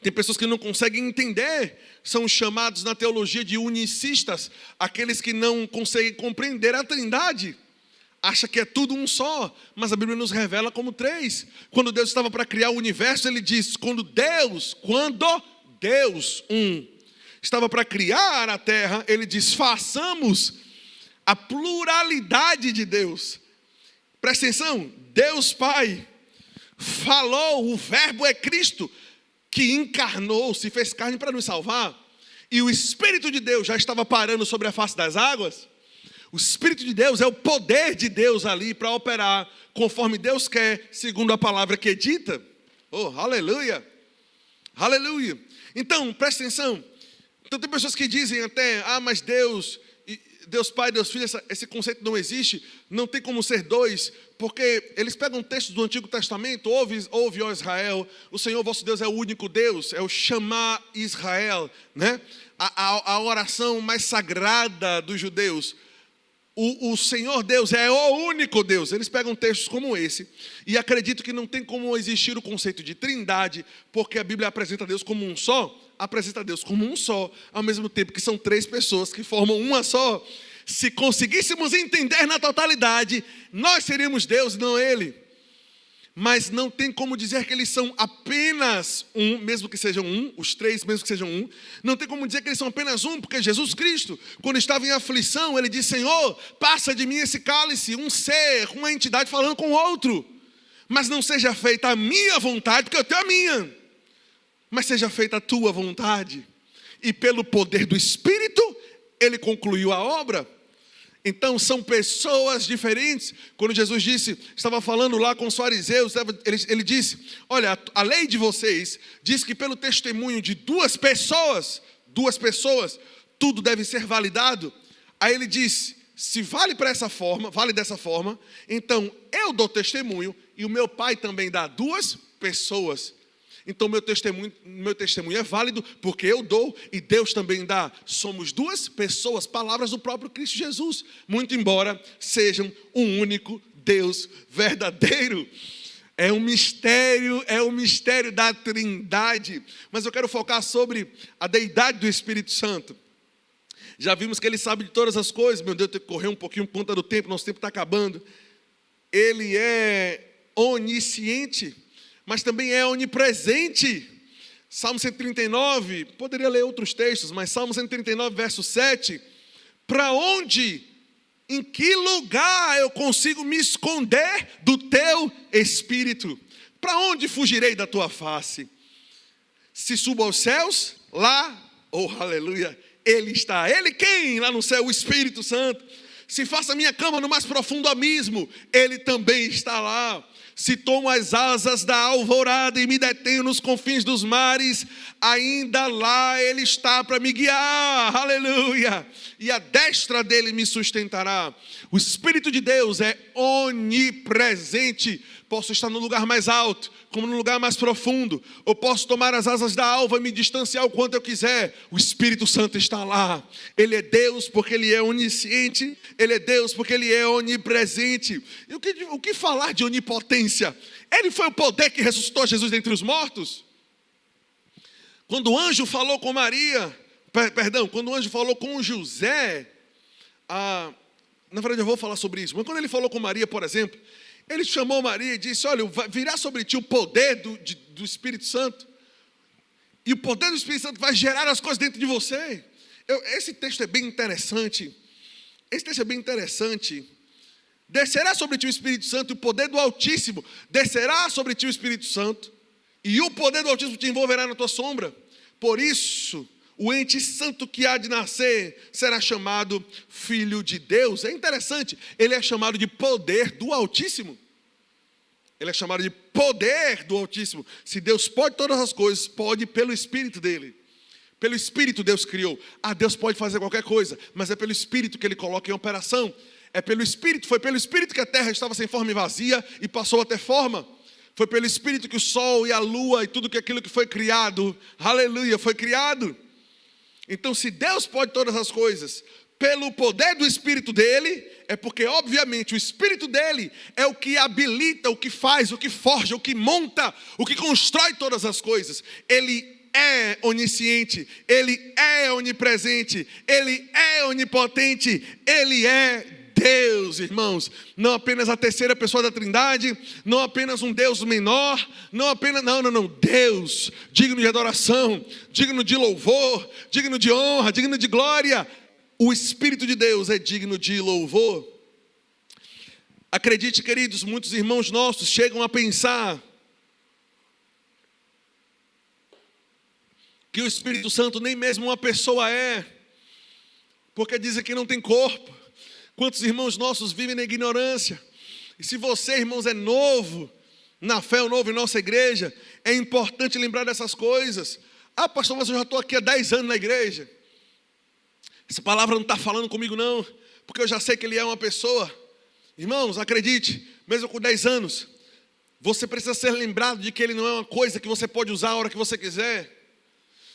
Tem pessoas que não conseguem entender, são chamados na teologia de unicistas, aqueles que não conseguem compreender a Trindade. Acha que é tudo um só, mas a Bíblia nos revela como três. Quando Deus estava para criar o universo, Ele diz, quando Deus, estava para criar a terra, Ele diz, façamos a pluralidade de Deus. Presta atenção, Deus Pai falou, o Verbo é Cristo, que encarnou, se fez carne para nos salvar, e o Espírito de Deus já estava parando sobre a face das águas. O Espírito de Deus é o poder de Deus ali para operar conforme Deus quer, segundo a palavra que é dita. Oh, aleluia! Aleluia! Então, presta atenção. Então tem pessoas que dizem até, mas Deus Pai, Deus Filho, esse conceito não existe, não tem como ser dois, porque eles pegam textos do Antigo Testamento, ouve, ó Israel, o Senhor vosso Deus é o único Deus, é o Shema Israel, né? A oração mais sagrada dos judeus. O Senhor Deus é o único Deus. Eles pegam textos como esse e acreditam que não tem como existir o conceito de trindade, porque a Bíblia apresenta Deus como um só, ao mesmo tempo que são três pessoas que formam uma só. Se conseguíssemos entender na totalidade, nós seríamos Deus, não Ele. Mas não tem como dizer que eles são apenas um, mesmo que sejam um, os três mesmo que sejam um. Não tem como dizer que eles são apenas um, porque Jesus Cristo, quando estava em aflição, Ele disse, Senhor, passa de mim esse cálice, um ser, uma entidade falando com outro. Mas não seja feita a minha vontade, porque eu tenho a minha. Mas seja feita a tua vontade. E pelo poder do Espírito, Ele concluiu a obra. Então são pessoas diferentes. Quando Jesus estava falando lá com os fariseus, ele disse, olha, a lei de vocês diz que pelo testemunho de duas pessoas, tudo deve ser validado. Aí ele disse, se vale dessa forma, então eu dou testemunho e o meu Pai também dá duas pessoas. Então meu testemunho é válido porque eu dou e Deus também dá. Somos duas pessoas, palavras do próprio Cristo Jesus, muito embora sejam um único Deus verdadeiro. É um mistério da Trindade. Mas eu quero focar sobre a deidade do Espírito Santo. Já vimos que Ele sabe de todas as coisas. Meu Deus, eu tenho que correr um pouquinho ponta do tempo, nosso tempo está acabando. Ele é onisciente, mas também é onipresente. Salmo 139, poderia ler outros textos, mas Salmo 139, verso 7. Para onde, em que lugar eu consigo me esconder do teu Espírito? Para onde fugirei da tua face? Se subo aos céus, lá Oh, aleluia. Ele está. Ele quem? Lá no céu, o Espírito Santo. Se faça minha cama no mais profundo abismo, Ele também está lá. Se tomo as asas da alvorada e me detenho nos confins dos mares, ainda lá Ele está para me guiar, aleluia, e a destra dele me sustentará. O Espírito de Deus é onipresente. Posso estar no lugar mais alto, como no lugar mais profundo, ou posso tomar as asas da alva e me distanciar o quanto eu quiser. O Espírito Santo está lá. Ele é Deus porque Ele é onisciente, Ele é Deus porque Ele é onipresente. E o que falar de onipotência? Ele foi o poder que ressuscitou Jesus dentre os mortos. Quando o anjo falou com Maria, quando o anjo falou com José, na verdade eu vou falar sobre isso, mas quando ele falou com Maria, por exemplo, ele chamou Maria e disse: olha, virá sobre ti o poder do Espírito Santo, e o poder do Espírito Santo vai gerar as coisas dentro de você. Esse texto é bem interessante. Descerá sobre ti o Espírito Santo, e o poder do Altíssimo descerá sobre ti o Espírito Santo, e o poder do Altíssimo te envolverá na tua sombra. Por isso, o ente santo que há de nascer será chamado Filho de Deus. É interessante, ele é chamado de poder do Altíssimo. Ele é chamado de poder do Altíssimo. Se Deus pode todas as coisas, pode pelo Espírito dele. Pelo Espírito Deus criou. Deus pode fazer qualquer coisa, mas é pelo Espírito que ele coloca em operação. Foi pelo Espírito que a terra estava sem forma e vazia e passou a ter forma. Foi pelo Espírito que o sol e a lua e tudo aquilo que foi criado, aleluia, foi criado. Então, se Deus pode todas as coisas, pelo poder do Espírito dele, é porque, obviamente, o Espírito dele é o que habilita, o que faz, o que forja, o que monta, o que constrói todas as coisas. Ele é onisciente, Ele é onipresente, Ele é onipotente, Ele é Deus, irmãos. Não apenas a terceira pessoa da Trindade, não apenas um Deus menor, não, Deus, digno de adoração, digno de louvor, digno de honra, digno de glória. O Espírito de Deus é digno de louvor. Acredite, queridos, muitos irmãos nossos chegam a pensar que o Espírito Santo nem mesmo uma pessoa é, porque dizem que não tem corpo. Quantos irmãos nossos vivem na ignorância? E se você, irmãos, é novo na fé, ou novo em nossa igreja, é importante lembrar dessas coisas. Pastor, mas eu já estou aqui há 10 anos na igreja. Essa palavra não está falando comigo não, porque eu já sei que ele é uma pessoa. Irmãos, acredite, mesmo com 10 anos, você precisa ser lembrado de que ele não é uma coisa que você pode usar a hora que você quiser.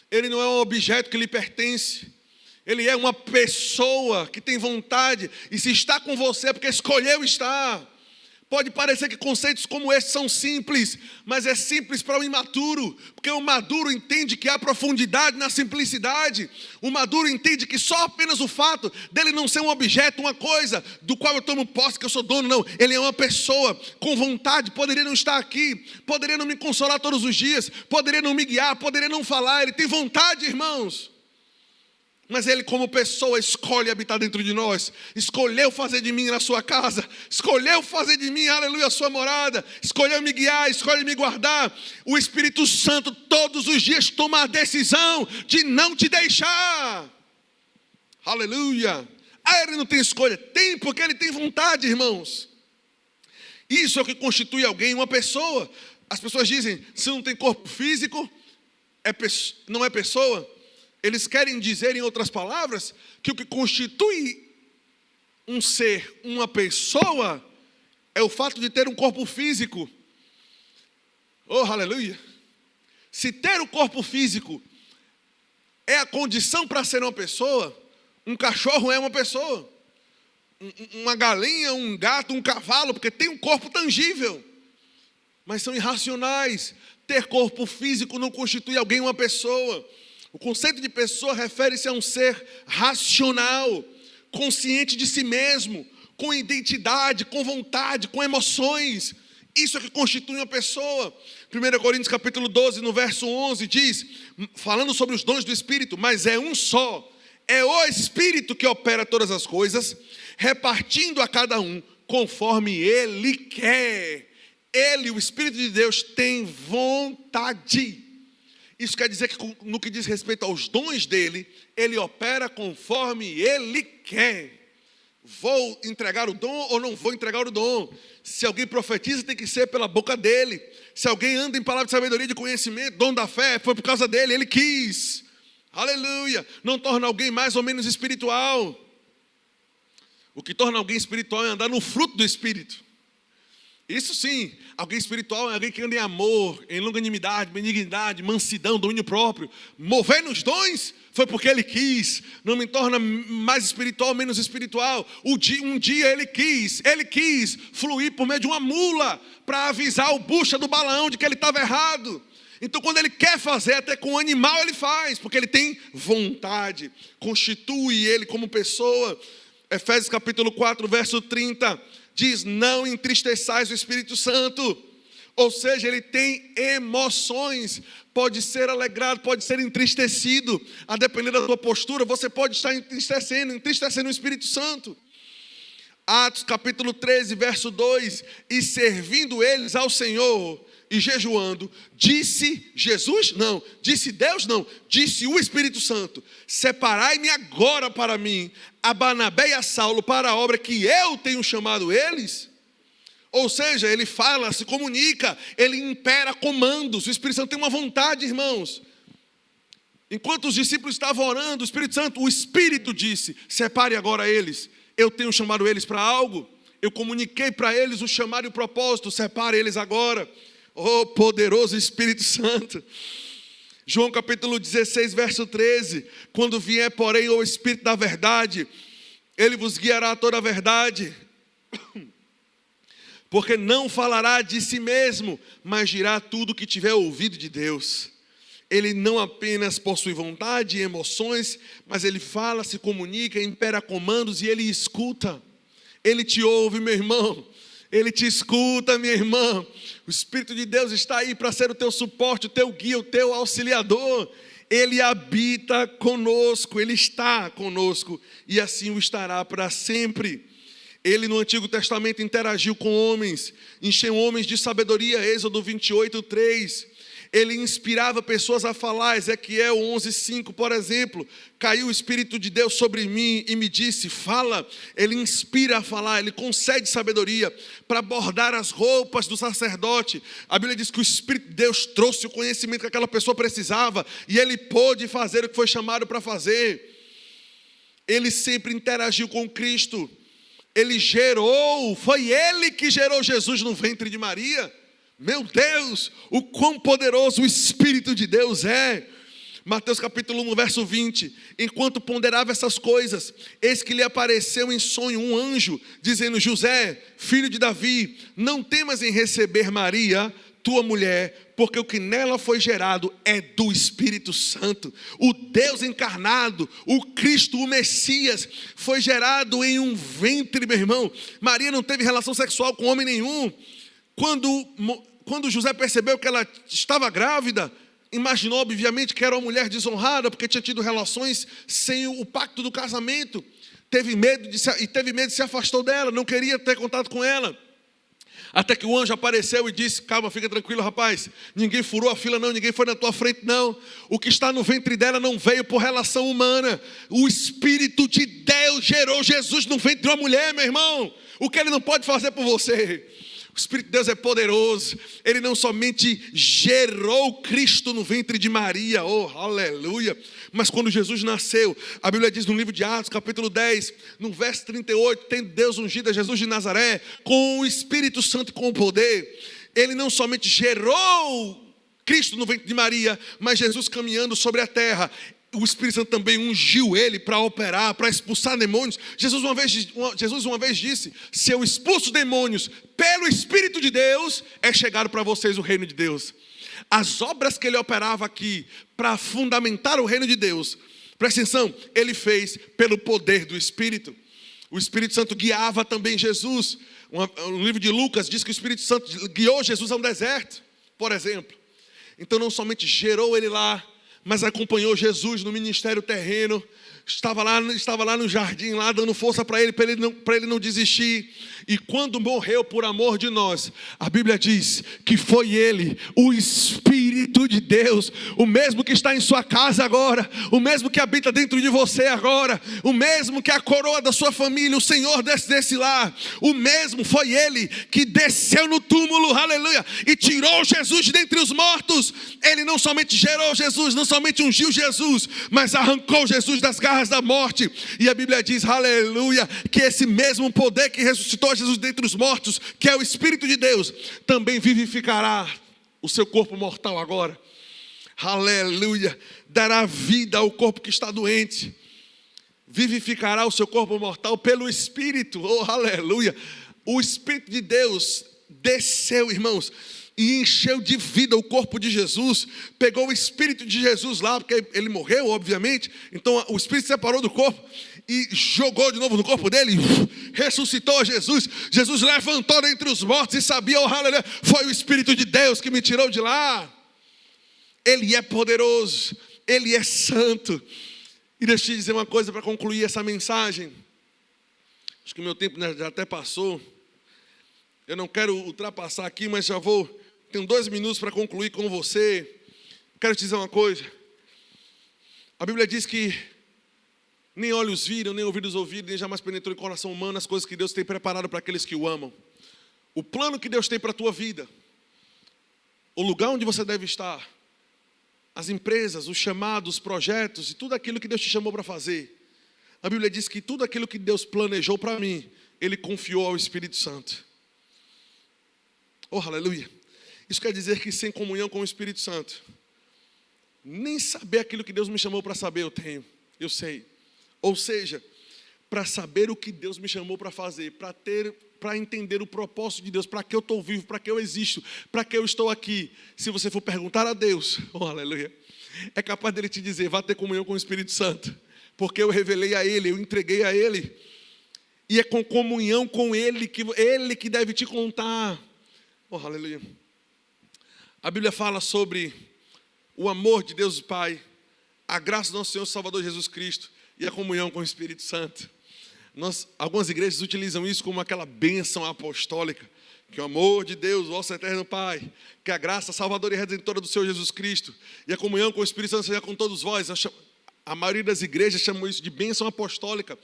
Ele não é um objeto que lhe pertence. Ele é uma pessoa que tem vontade, e se está com você é porque escolheu estar. Pode parecer que conceitos como esses são simples, mas é simples para o imaturo, porque o maduro entende que há profundidade na simplicidade. O maduro entende que só apenas o fato dele não ser um objeto, uma coisa do qual eu tomo posse, que eu sou dono, não. Ele é uma pessoa com vontade, poderia não estar aqui, poderia não me consolar todos os dias, poderia não me guiar, poderia não falar. Ele tem vontade, irmãos. Mas Ele, como pessoa, escolhe habitar dentro de nós. Escolheu fazer de mim na sua casa. Escolheu fazer de mim, aleluia, a sua morada. Escolheu me guiar, escolhe me guardar. O Espírito Santo todos os dias toma a decisão de não te deixar. Aleluia. Ele não tem escolha. Tem, porque Ele tem vontade, irmãos. Isso é o que constitui alguém, uma pessoa. As pessoas dizem, se não tem corpo físico, não é pessoa. Eles querem dizer, em outras palavras, que o que constitui um ser, uma pessoa, é o fato de ter um corpo físico. Oh, aleluia! Se ter o corpo físico é a condição para ser uma pessoa, um cachorro é uma pessoa, uma galinha, um gato, um cavalo, porque tem um corpo tangível, mas são irracionais. Ter corpo físico não constitui alguém uma pessoa. O conceito de pessoa refere-se a um ser racional, consciente de si mesmo, com identidade, com vontade, com emoções. Isso é que constitui uma pessoa. 1 Coríntios capítulo 12, no verso 11, diz, falando sobre os dons do Espírito, mas é um só, é o Espírito que opera todas as coisas, repartindo a cada um conforme Ele quer. Ele, o Espírito de Deus, tem vontade. Isso quer dizer que no que diz respeito aos dons dele, ele opera conforme ele quer. Vou entregar o dom ou não vou entregar o dom? Se alguém profetiza, tem que ser pela boca dele. Se alguém anda em palavra de sabedoria, de conhecimento, dom da fé, foi por causa dele, ele quis. Aleluia! Não torna alguém mais ou menos espiritual. O que torna alguém espiritual é andar no fruto do Espírito. Isso sim, alguém espiritual é alguém que anda em amor, em longanimidade, benignidade, mansidão, domínio próprio. Mover nos dons foi porque ele quis. Não me torna mais espiritual, menos espiritual. Um dia ele quis fluir por meio de uma mula para avisar o bucha do Balaão de que ele estava errado. Então quando ele quer fazer, até com um animal ele faz, porque ele tem vontade. Constitui ele como pessoa. Efésios capítulo 4, verso 30, diz: não entristeçais o Espírito Santo. Ou seja, ele tem emoções, pode ser alegrado, pode ser entristecido. A depender da tua postura, você pode estar entristecendo o Espírito Santo. Atos capítulo 13, verso 2, e servindo eles ao Senhor e jejuando, disse Jesus? Não. Disse Deus? Não. Disse o Espírito Santo: separai-me agora para mim a Barnabé e a Saulo para a obra que eu tenho chamado eles. Ou seja, ele fala, se comunica, ele impera comandos. O Espírito Santo tem uma vontade, irmãos. Enquanto os discípulos estavam orando, o Espírito disse: separe agora eles. Eu tenho chamado eles para algo. Eu comuniquei para eles o chamado e o propósito. Separe eles agora. Oh, poderoso Espírito Santo. João capítulo 16, verso 13. Quando vier, porém, o Espírito da verdade, ele vos guiará a toda a verdade. Porque não falará de si mesmo, mas dirá tudo o que tiver ouvido de Deus. Ele não apenas possui vontade e emoções, mas ele fala, se comunica, impera comandos e ele escuta. Ele te ouve, meu irmão. Ele te escuta, minha irmã. O Espírito de Deus está aí para ser o teu suporte, o teu guia, o teu auxiliador. Ele habita conosco, ele está conosco e assim o estará para sempre. Ele no Antigo Testamento interagiu com homens, encheu homens de sabedoria, Êxodo 28, 3. Ele inspirava pessoas a falar, Ezequiel 11:5, por exemplo. Caiu o Espírito de Deus sobre mim e me disse: fala. Ele inspira a falar, ele concede sabedoria para bordar as roupas do sacerdote. A Bíblia diz que o Espírito de Deus trouxe o conhecimento que aquela pessoa precisava e ele pôde fazer o que foi chamado para fazer. Ele sempre interagiu com Cristo. Ele gerou, foi ele que gerou Jesus no ventre de Maria. Meu Deus, o quão poderoso o Espírito de Deus é. Mateus capítulo 1, verso 20. Enquanto ponderava essas coisas, eis que lhe apareceu em sonho um anjo, dizendo: José, filho de Davi, não temas em receber Maria, tua mulher, porque o que nela foi gerado é do Espírito Santo. O Deus encarnado, o Cristo, o Messias, foi gerado em um ventre, meu irmão. Maria não teve relação sexual com homem nenhum. Quando José percebeu que ela estava grávida, imaginou obviamente que era uma mulher desonrada, porque tinha tido relações sem o pacto do casamento. Teve medo e se afastou dela, não queria ter contato com ela. Até que o anjo apareceu e disse: calma, fica tranquilo, rapaz. Ninguém furou a fila não, ninguém foi na tua frente não. O que está no ventre dela não veio por relação humana. O Espírito de Deus gerou Jesus no ventre de uma mulher, meu irmão. O que ele não pode fazer por você? O Espírito de Deus é poderoso. Ele não somente gerou Cristo no ventre de Maria, oh, aleluia, mas quando Jesus nasceu, a Bíblia diz no livro de Atos, capítulo 10, no verso 38, tem Deus ungido a Jesus de Nazaré com o Espírito Santo e com o poder. Ele não somente gerou Cristo no ventre de Maria, mas Jesus caminhando sobre a terra, o Espírito Santo também ungiu ele para operar, para expulsar demônios. Jesus uma vez disse: se eu expulso demônios pelo Espírito de Deus, é chegado para vocês o reino de Deus. As obras que ele operava aqui para fundamentar o reino de Deus, presta atenção, ele fez pelo poder do Espírito. O Espírito Santo guiava também Jesus. No livro de Lucas diz que o Espírito Santo guiou Jesus a um deserto, por exemplo. Então não somente gerou ele lá, mas acompanhou Jesus no ministério terreno. Estava lá no jardim, lá dando força para ele não desistir. E quando morreu por amor de nós, a Bíblia diz que foi ele, o Espírito de Deus, o mesmo que está em sua casa agora, o mesmo que habita dentro de você agora, o mesmo que é a coroa da sua família, o Senhor desse lar, o mesmo foi ele que desceu no túmulo, aleluia, e tirou Jesus de dentre os mortos. Ele não somente gerou Jesus, não somente ungiu Jesus, mas arrancou Jesus das garras da morte. E a Bíblia diz, aleluia, que esse mesmo poder que ressuscitou Jesus dentre os mortos, que é o Espírito de Deus, também vivificará o seu corpo mortal agora. Aleluia, dará vida ao corpo que está doente, vivificará o seu corpo mortal pelo Espírito. Oh, aleluia. O Espírito de Deus desceu, irmãos, e encheu de vida o corpo de Jesus. Pegou o Espírito de Jesus lá, porque ele morreu, obviamente. Então o Espírito se separou do corpo e jogou de novo no corpo dele, ressuscitou Jesus. Jesus levantou dentre os mortos e sabia, oh, aleluia, foi o Espírito de Deus que me tirou de lá. Ele é poderoso, ele é santo. E deixa eu te dizer uma coisa para concluir essa mensagem. Acho que meu tempo já até passou. Eu não quero ultrapassar aqui, mas tenho 2 minutos para concluir com você. Quero te dizer uma coisa. A Bíblia diz que nem olhos viram, nem ouvidos ouviram, nem jamais penetrou em coração humano as coisas que Deus tem preparado para aqueles que o amam. O plano que Deus tem para a tua vida, o lugar onde você deve estar, as empresas, os chamados, os projetos e tudo aquilo que Deus te chamou para fazer. A Bíblia diz que tudo aquilo que Deus planejou para mim, Ele confiou ao Espírito Santo. Oh, aleluia. Isso quer dizer que sem comunhão com o Espírito Santo, nem saber aquilo que Deus me chamou para saber eu sei. Ou seja, para saber o que Deus me chamou para fazer, para entender o propósito de Deus, para que eu estou vivo, para que eu existo, para que eu estou aqui. Se você for perguntar a Deus, oh, aleluia, é capaz dele te dizer, vá ter comunhão com o Espírito Santo, porque eu revelei a Ele, eu entreguei a Ele, e é com comunhão com Ele que deve te contar. Oh, aleluia. A Bíblia fala sobre o amor de Deus o Pai, a graça do nosso Senhor Salvador Jesus Cristo e a comunhão com o Espírito Santo. Algumas igrejas utilizam isso como aquela bênção apostólica, que o amor de Deus, o nosso eterno Pai, que a graça salvadora e redentora do Senhor Jesus Cristo e a comunhão com o Espírito Santo seja com todos vós. A maioria das igrejas chamam isso de bênção apostólica.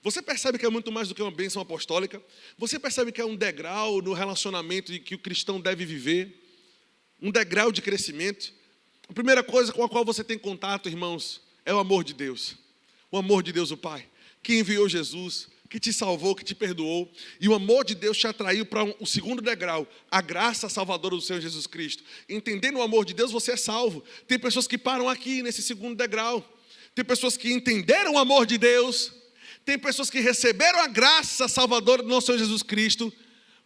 Você percebe que é muito mais do que uma bênção apostólica? Você percebe que é um degrau no relacionamento que o cristão deve viver? Um degrau de crescimento? A primeira coisa com a qual você tem contato, irmãos, é o amor de Deus. O amor de Deus o Pai, que enviou Jesus, que te salvou, que te perdoou. E o amor de Deus te atraiu para o segundo degrau, a graça salvadora do Senhor Jesus Cristo. Entendendo o amor de Deus, você é salvo. Tem pessoas que param aqui nesse segundo degrau. Tem pessoas que entenderam o amor de Deus. Tem pessoas que receberam a graça salvadora do nosso Senhor Jesus Cristo.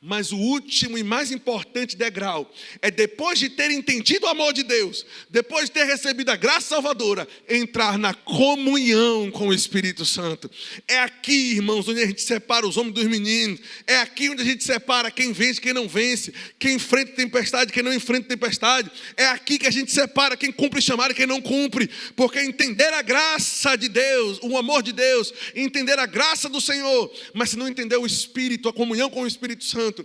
Mas o último e mais importante degrau é, depois de ter entendido o amor de Deus, depois de ter recebido a graça salvadora, entrar na comunhão com o Espírito Santo. É aqui, irmãos, onde a gente separa os homens dos meninos. É aqui onde a gente separa quem vence e quem não vence, quem enfrenta tempestade e quem não enfrenta tempestade. É aqui que a gente separa quem cumpre o chamado e quem não cumpre. Porque entender a graça de Deus, o amor de Deus, entender a graça do Senhor, mas se não entender o Espírito, a comunhão com o Espírito Santo,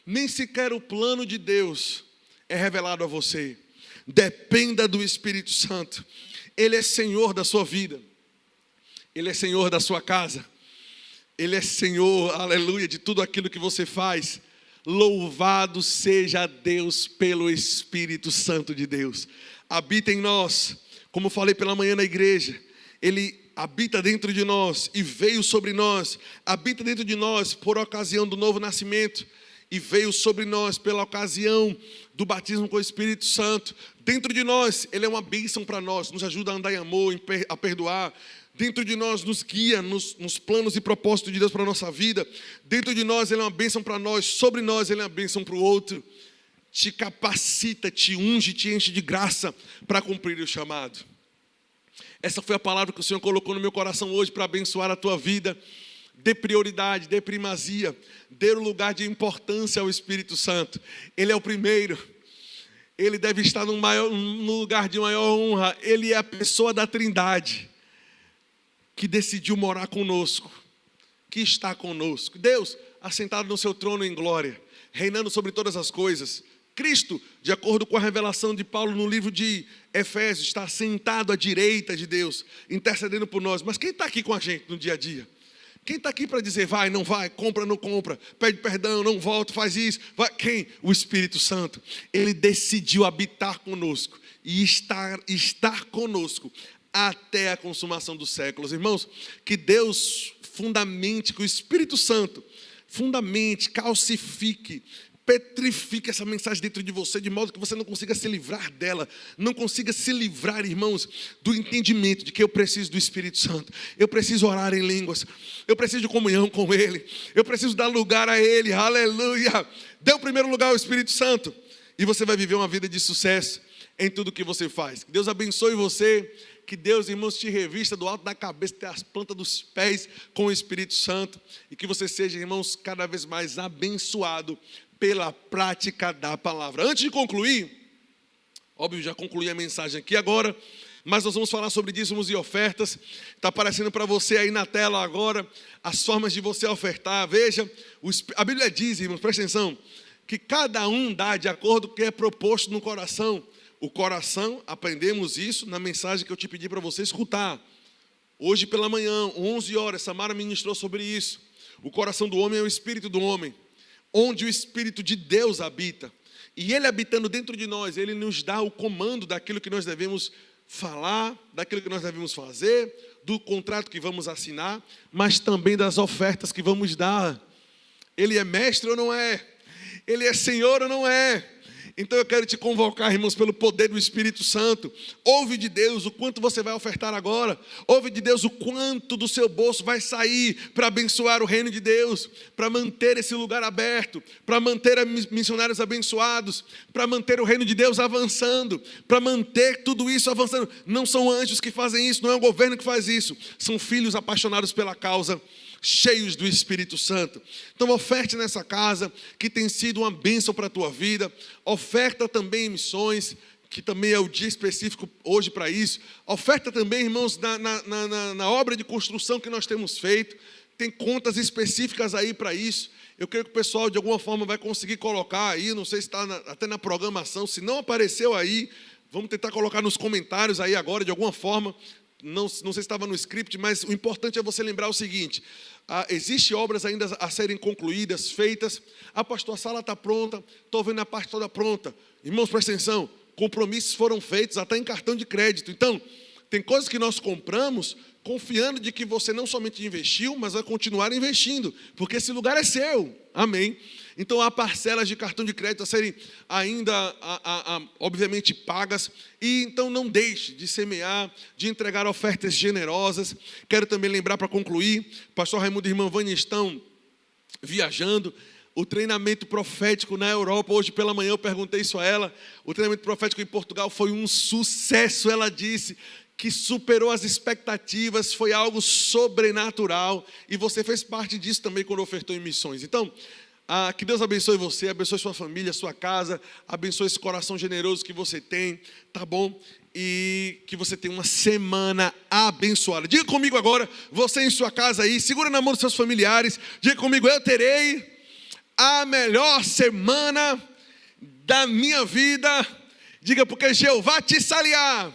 nem sequer o plano de Deus é revelado a você. Dependa do Espírito Santo. Ele é Senhor da sua vida. Ele é Senhor da sua casa. Ele é Senhor, aleluia, de tudo aquilo que você faz. Louvado seja Deus pelo Espírito Santo de Deus. Habita em nós, como falei pela manhã na igreja. Ele habita dentro de nós e veio sobre nós. Habita dentro de nós por ocasião do novo nascimento. E veio sobre nós pela ocasião do batismo com o Espírito Santo. Dentro de nós, Ele é uma bênção para nós, nos ajuda a andar em amor, a perdoar. Dentro de nós, nos guia nos planos e propósitos de Deus para a nossa vida. Dentro de nós, Ele é uma bênção para nós, sobre nós, Ele é uma bênção para o outro. Te capacita, te unge, te enche de graça para cumprir o chamado. Essa foi a palavra que o Senhor colocou no meu coração hoje para abençoar a tua vida. Dê prioridade, dê primazia, dê o lugar de importância ao Espírito Santo. Ele é o primeiro. Ele deve estar no lugar de maior honra. Ele é a pessoa da Trindade que decidiu morar conosco, que está conosco. Deus, assentado no seu trono em glória, reinando sobre todas as coisas. Cristo, de acordo com a revelação de Paulo no livro de Efésios, está sentado à direita de Deus, intercedendo por nós. Mas quem está aqui com a gente no dia a dia? Quem está aqui para dizer vai, não vai, compra, não compra, pede perdão, não volta, faz isso, vai? Quem? O Espírito Santo. Ele decidiu habitar conosco e estar conosco até a consumação dos séculos. Irmãos, que Deus fundamente, que o Espírito Santo fundamente, calcifique, petrifique essa mensagem dentro de você, de modo que você não consiga se livrar dela, não consiga se livrar, irmãos, do entendimento de que eu preciso do Espírito Santo, eu preciso orar em línguas, eu preciso de comunhão com Ele, eu preciso dar lugar a Ele, aleluia. Dê o primeiro lugar ao Espírito Santo, e você vai viver uma vida de sucesso em tudo que você faz. Que Deus abençoe você, que Deus, irmãos, te revista do alto da cabeça até as plantas dos pés com o Espírito Santo, e que você seja, irmãos, cada vez mais abençoado pela prática da palavra. Antes de concluir, óbvio, já concluí a mensagem aqui agora, mas nós vamos falar sobre dízimos e ofertas. Está aparecendo para você aí na tela agora as formas de você ofertar. Veja, a Bíblia diz, irmãos, presta atenção, que cada um dá de acordo com o que é proposto no coração. O coração, aprendemos isso na mensagem que eu te pedi para você escutar. Hoje pela manhã, 11 horas, Samara ministrou sobre isso. O coração do homem é o espírito do homem, onde o Espírito de Deus habita. E Ele habitando dentro de nós, Ele nos dá o comando daquilo que nós devemos falar, daquilo que nós devemos fazer, do contrato que vamos assinar, mas também das ofertas que vamos dar. Ele é mestre ou não é? Ele é Senhor ou não é? Então eu quero te convocar, irmãos, pelo poder do Espírito Santo. Ouve de Deus o quanto você vai ofertar agora. Ouve de Deus o quanto do seu bolso vai sair para abençoar o reino de Deus, para manter esse lugar aberto, para manter missionários abençoados, para manter o reino de Deus avançando, para manter tudo isso avançando. Não são anjos que fazem isso, não é o governo que faz isso. São filhos apaixonados pela causa, cheios do Espírito Santo. Então oferte nessa casa, que tem sido uma bênção para a tua vida. Oferta também em missões, que também é o dia específico hoje para isso. Oferta também, irmãos, na obra de construção que nós temos feito. Tem contas específicas aí para isso. Eu creio que o pessoal de alguma forma vai conseguir colocar aí, não sei se está até na programação, se não apareceu aí, vamos tentar colocar nos comentários aí agora de alguma forma. Não sei se estava no script, mas o importante é você lembrar o seguinte: existem obras ainda a serem concluídas, feitas. A pastor, a sala está pronta, estou vendo a parte toda pronta. Irmãos, presta atenção, compromissos foram feitos até em cartão de crédito. Então, tem coisas que nós compramos confiando de que você não somente investiu, mas vai continuar investindo, porque esse lugar é seu, amém? Então há parcelas de cartão de crédito a serem ainda, obviamente, pagas. E então não deixe de semear, de entregar ofertas generosas. Quero também lembrar, para concluir, pastor Raimundo e irmã Vânia estão viajando. O treinamento profético na Europa, hoje pela manhã eu perguntei isso a ela. O treinamento profético em Portugal foi um sucesso, ela disse, que superou as expectativas, foi algo sobrenatural. E você fez parte disso também quando ofertou em missões. Então, que Deus abençoe você, abençoe sua família, sua casa, abençoe esse coração generoso que você tem, tá bom? E que você tenha uma semana abençoada. Diga comigo agora, você em sua casa aí, segura na mão dos seus familiares, diga comigo: eu terei a melhor semana da minha vida. Diga, porque Jeová te saliar,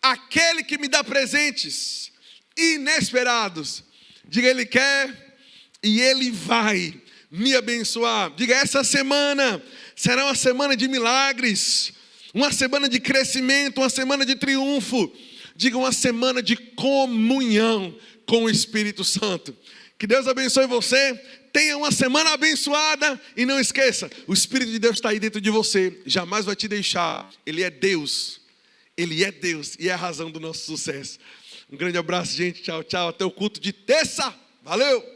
aquele que me dá presentes inesperados. Diga, Ele quer e Ele vai me abençoar. Diga, essa semana será uma semana de milagres, uma semana de crescimento, uma semana de triunfo. Diga, uma semana de comunhão com o Espírito Santo. Que Deus abençoe você, tenha uma semana abençoada. E não esqueça, o Espírito de Deus está aí dentro de você, jamais vai te deixar. Ele é Deus e é a razão do nosso sucesso. Um grande abraço, gente, tchau, tchau, até o culto de terça, valeu!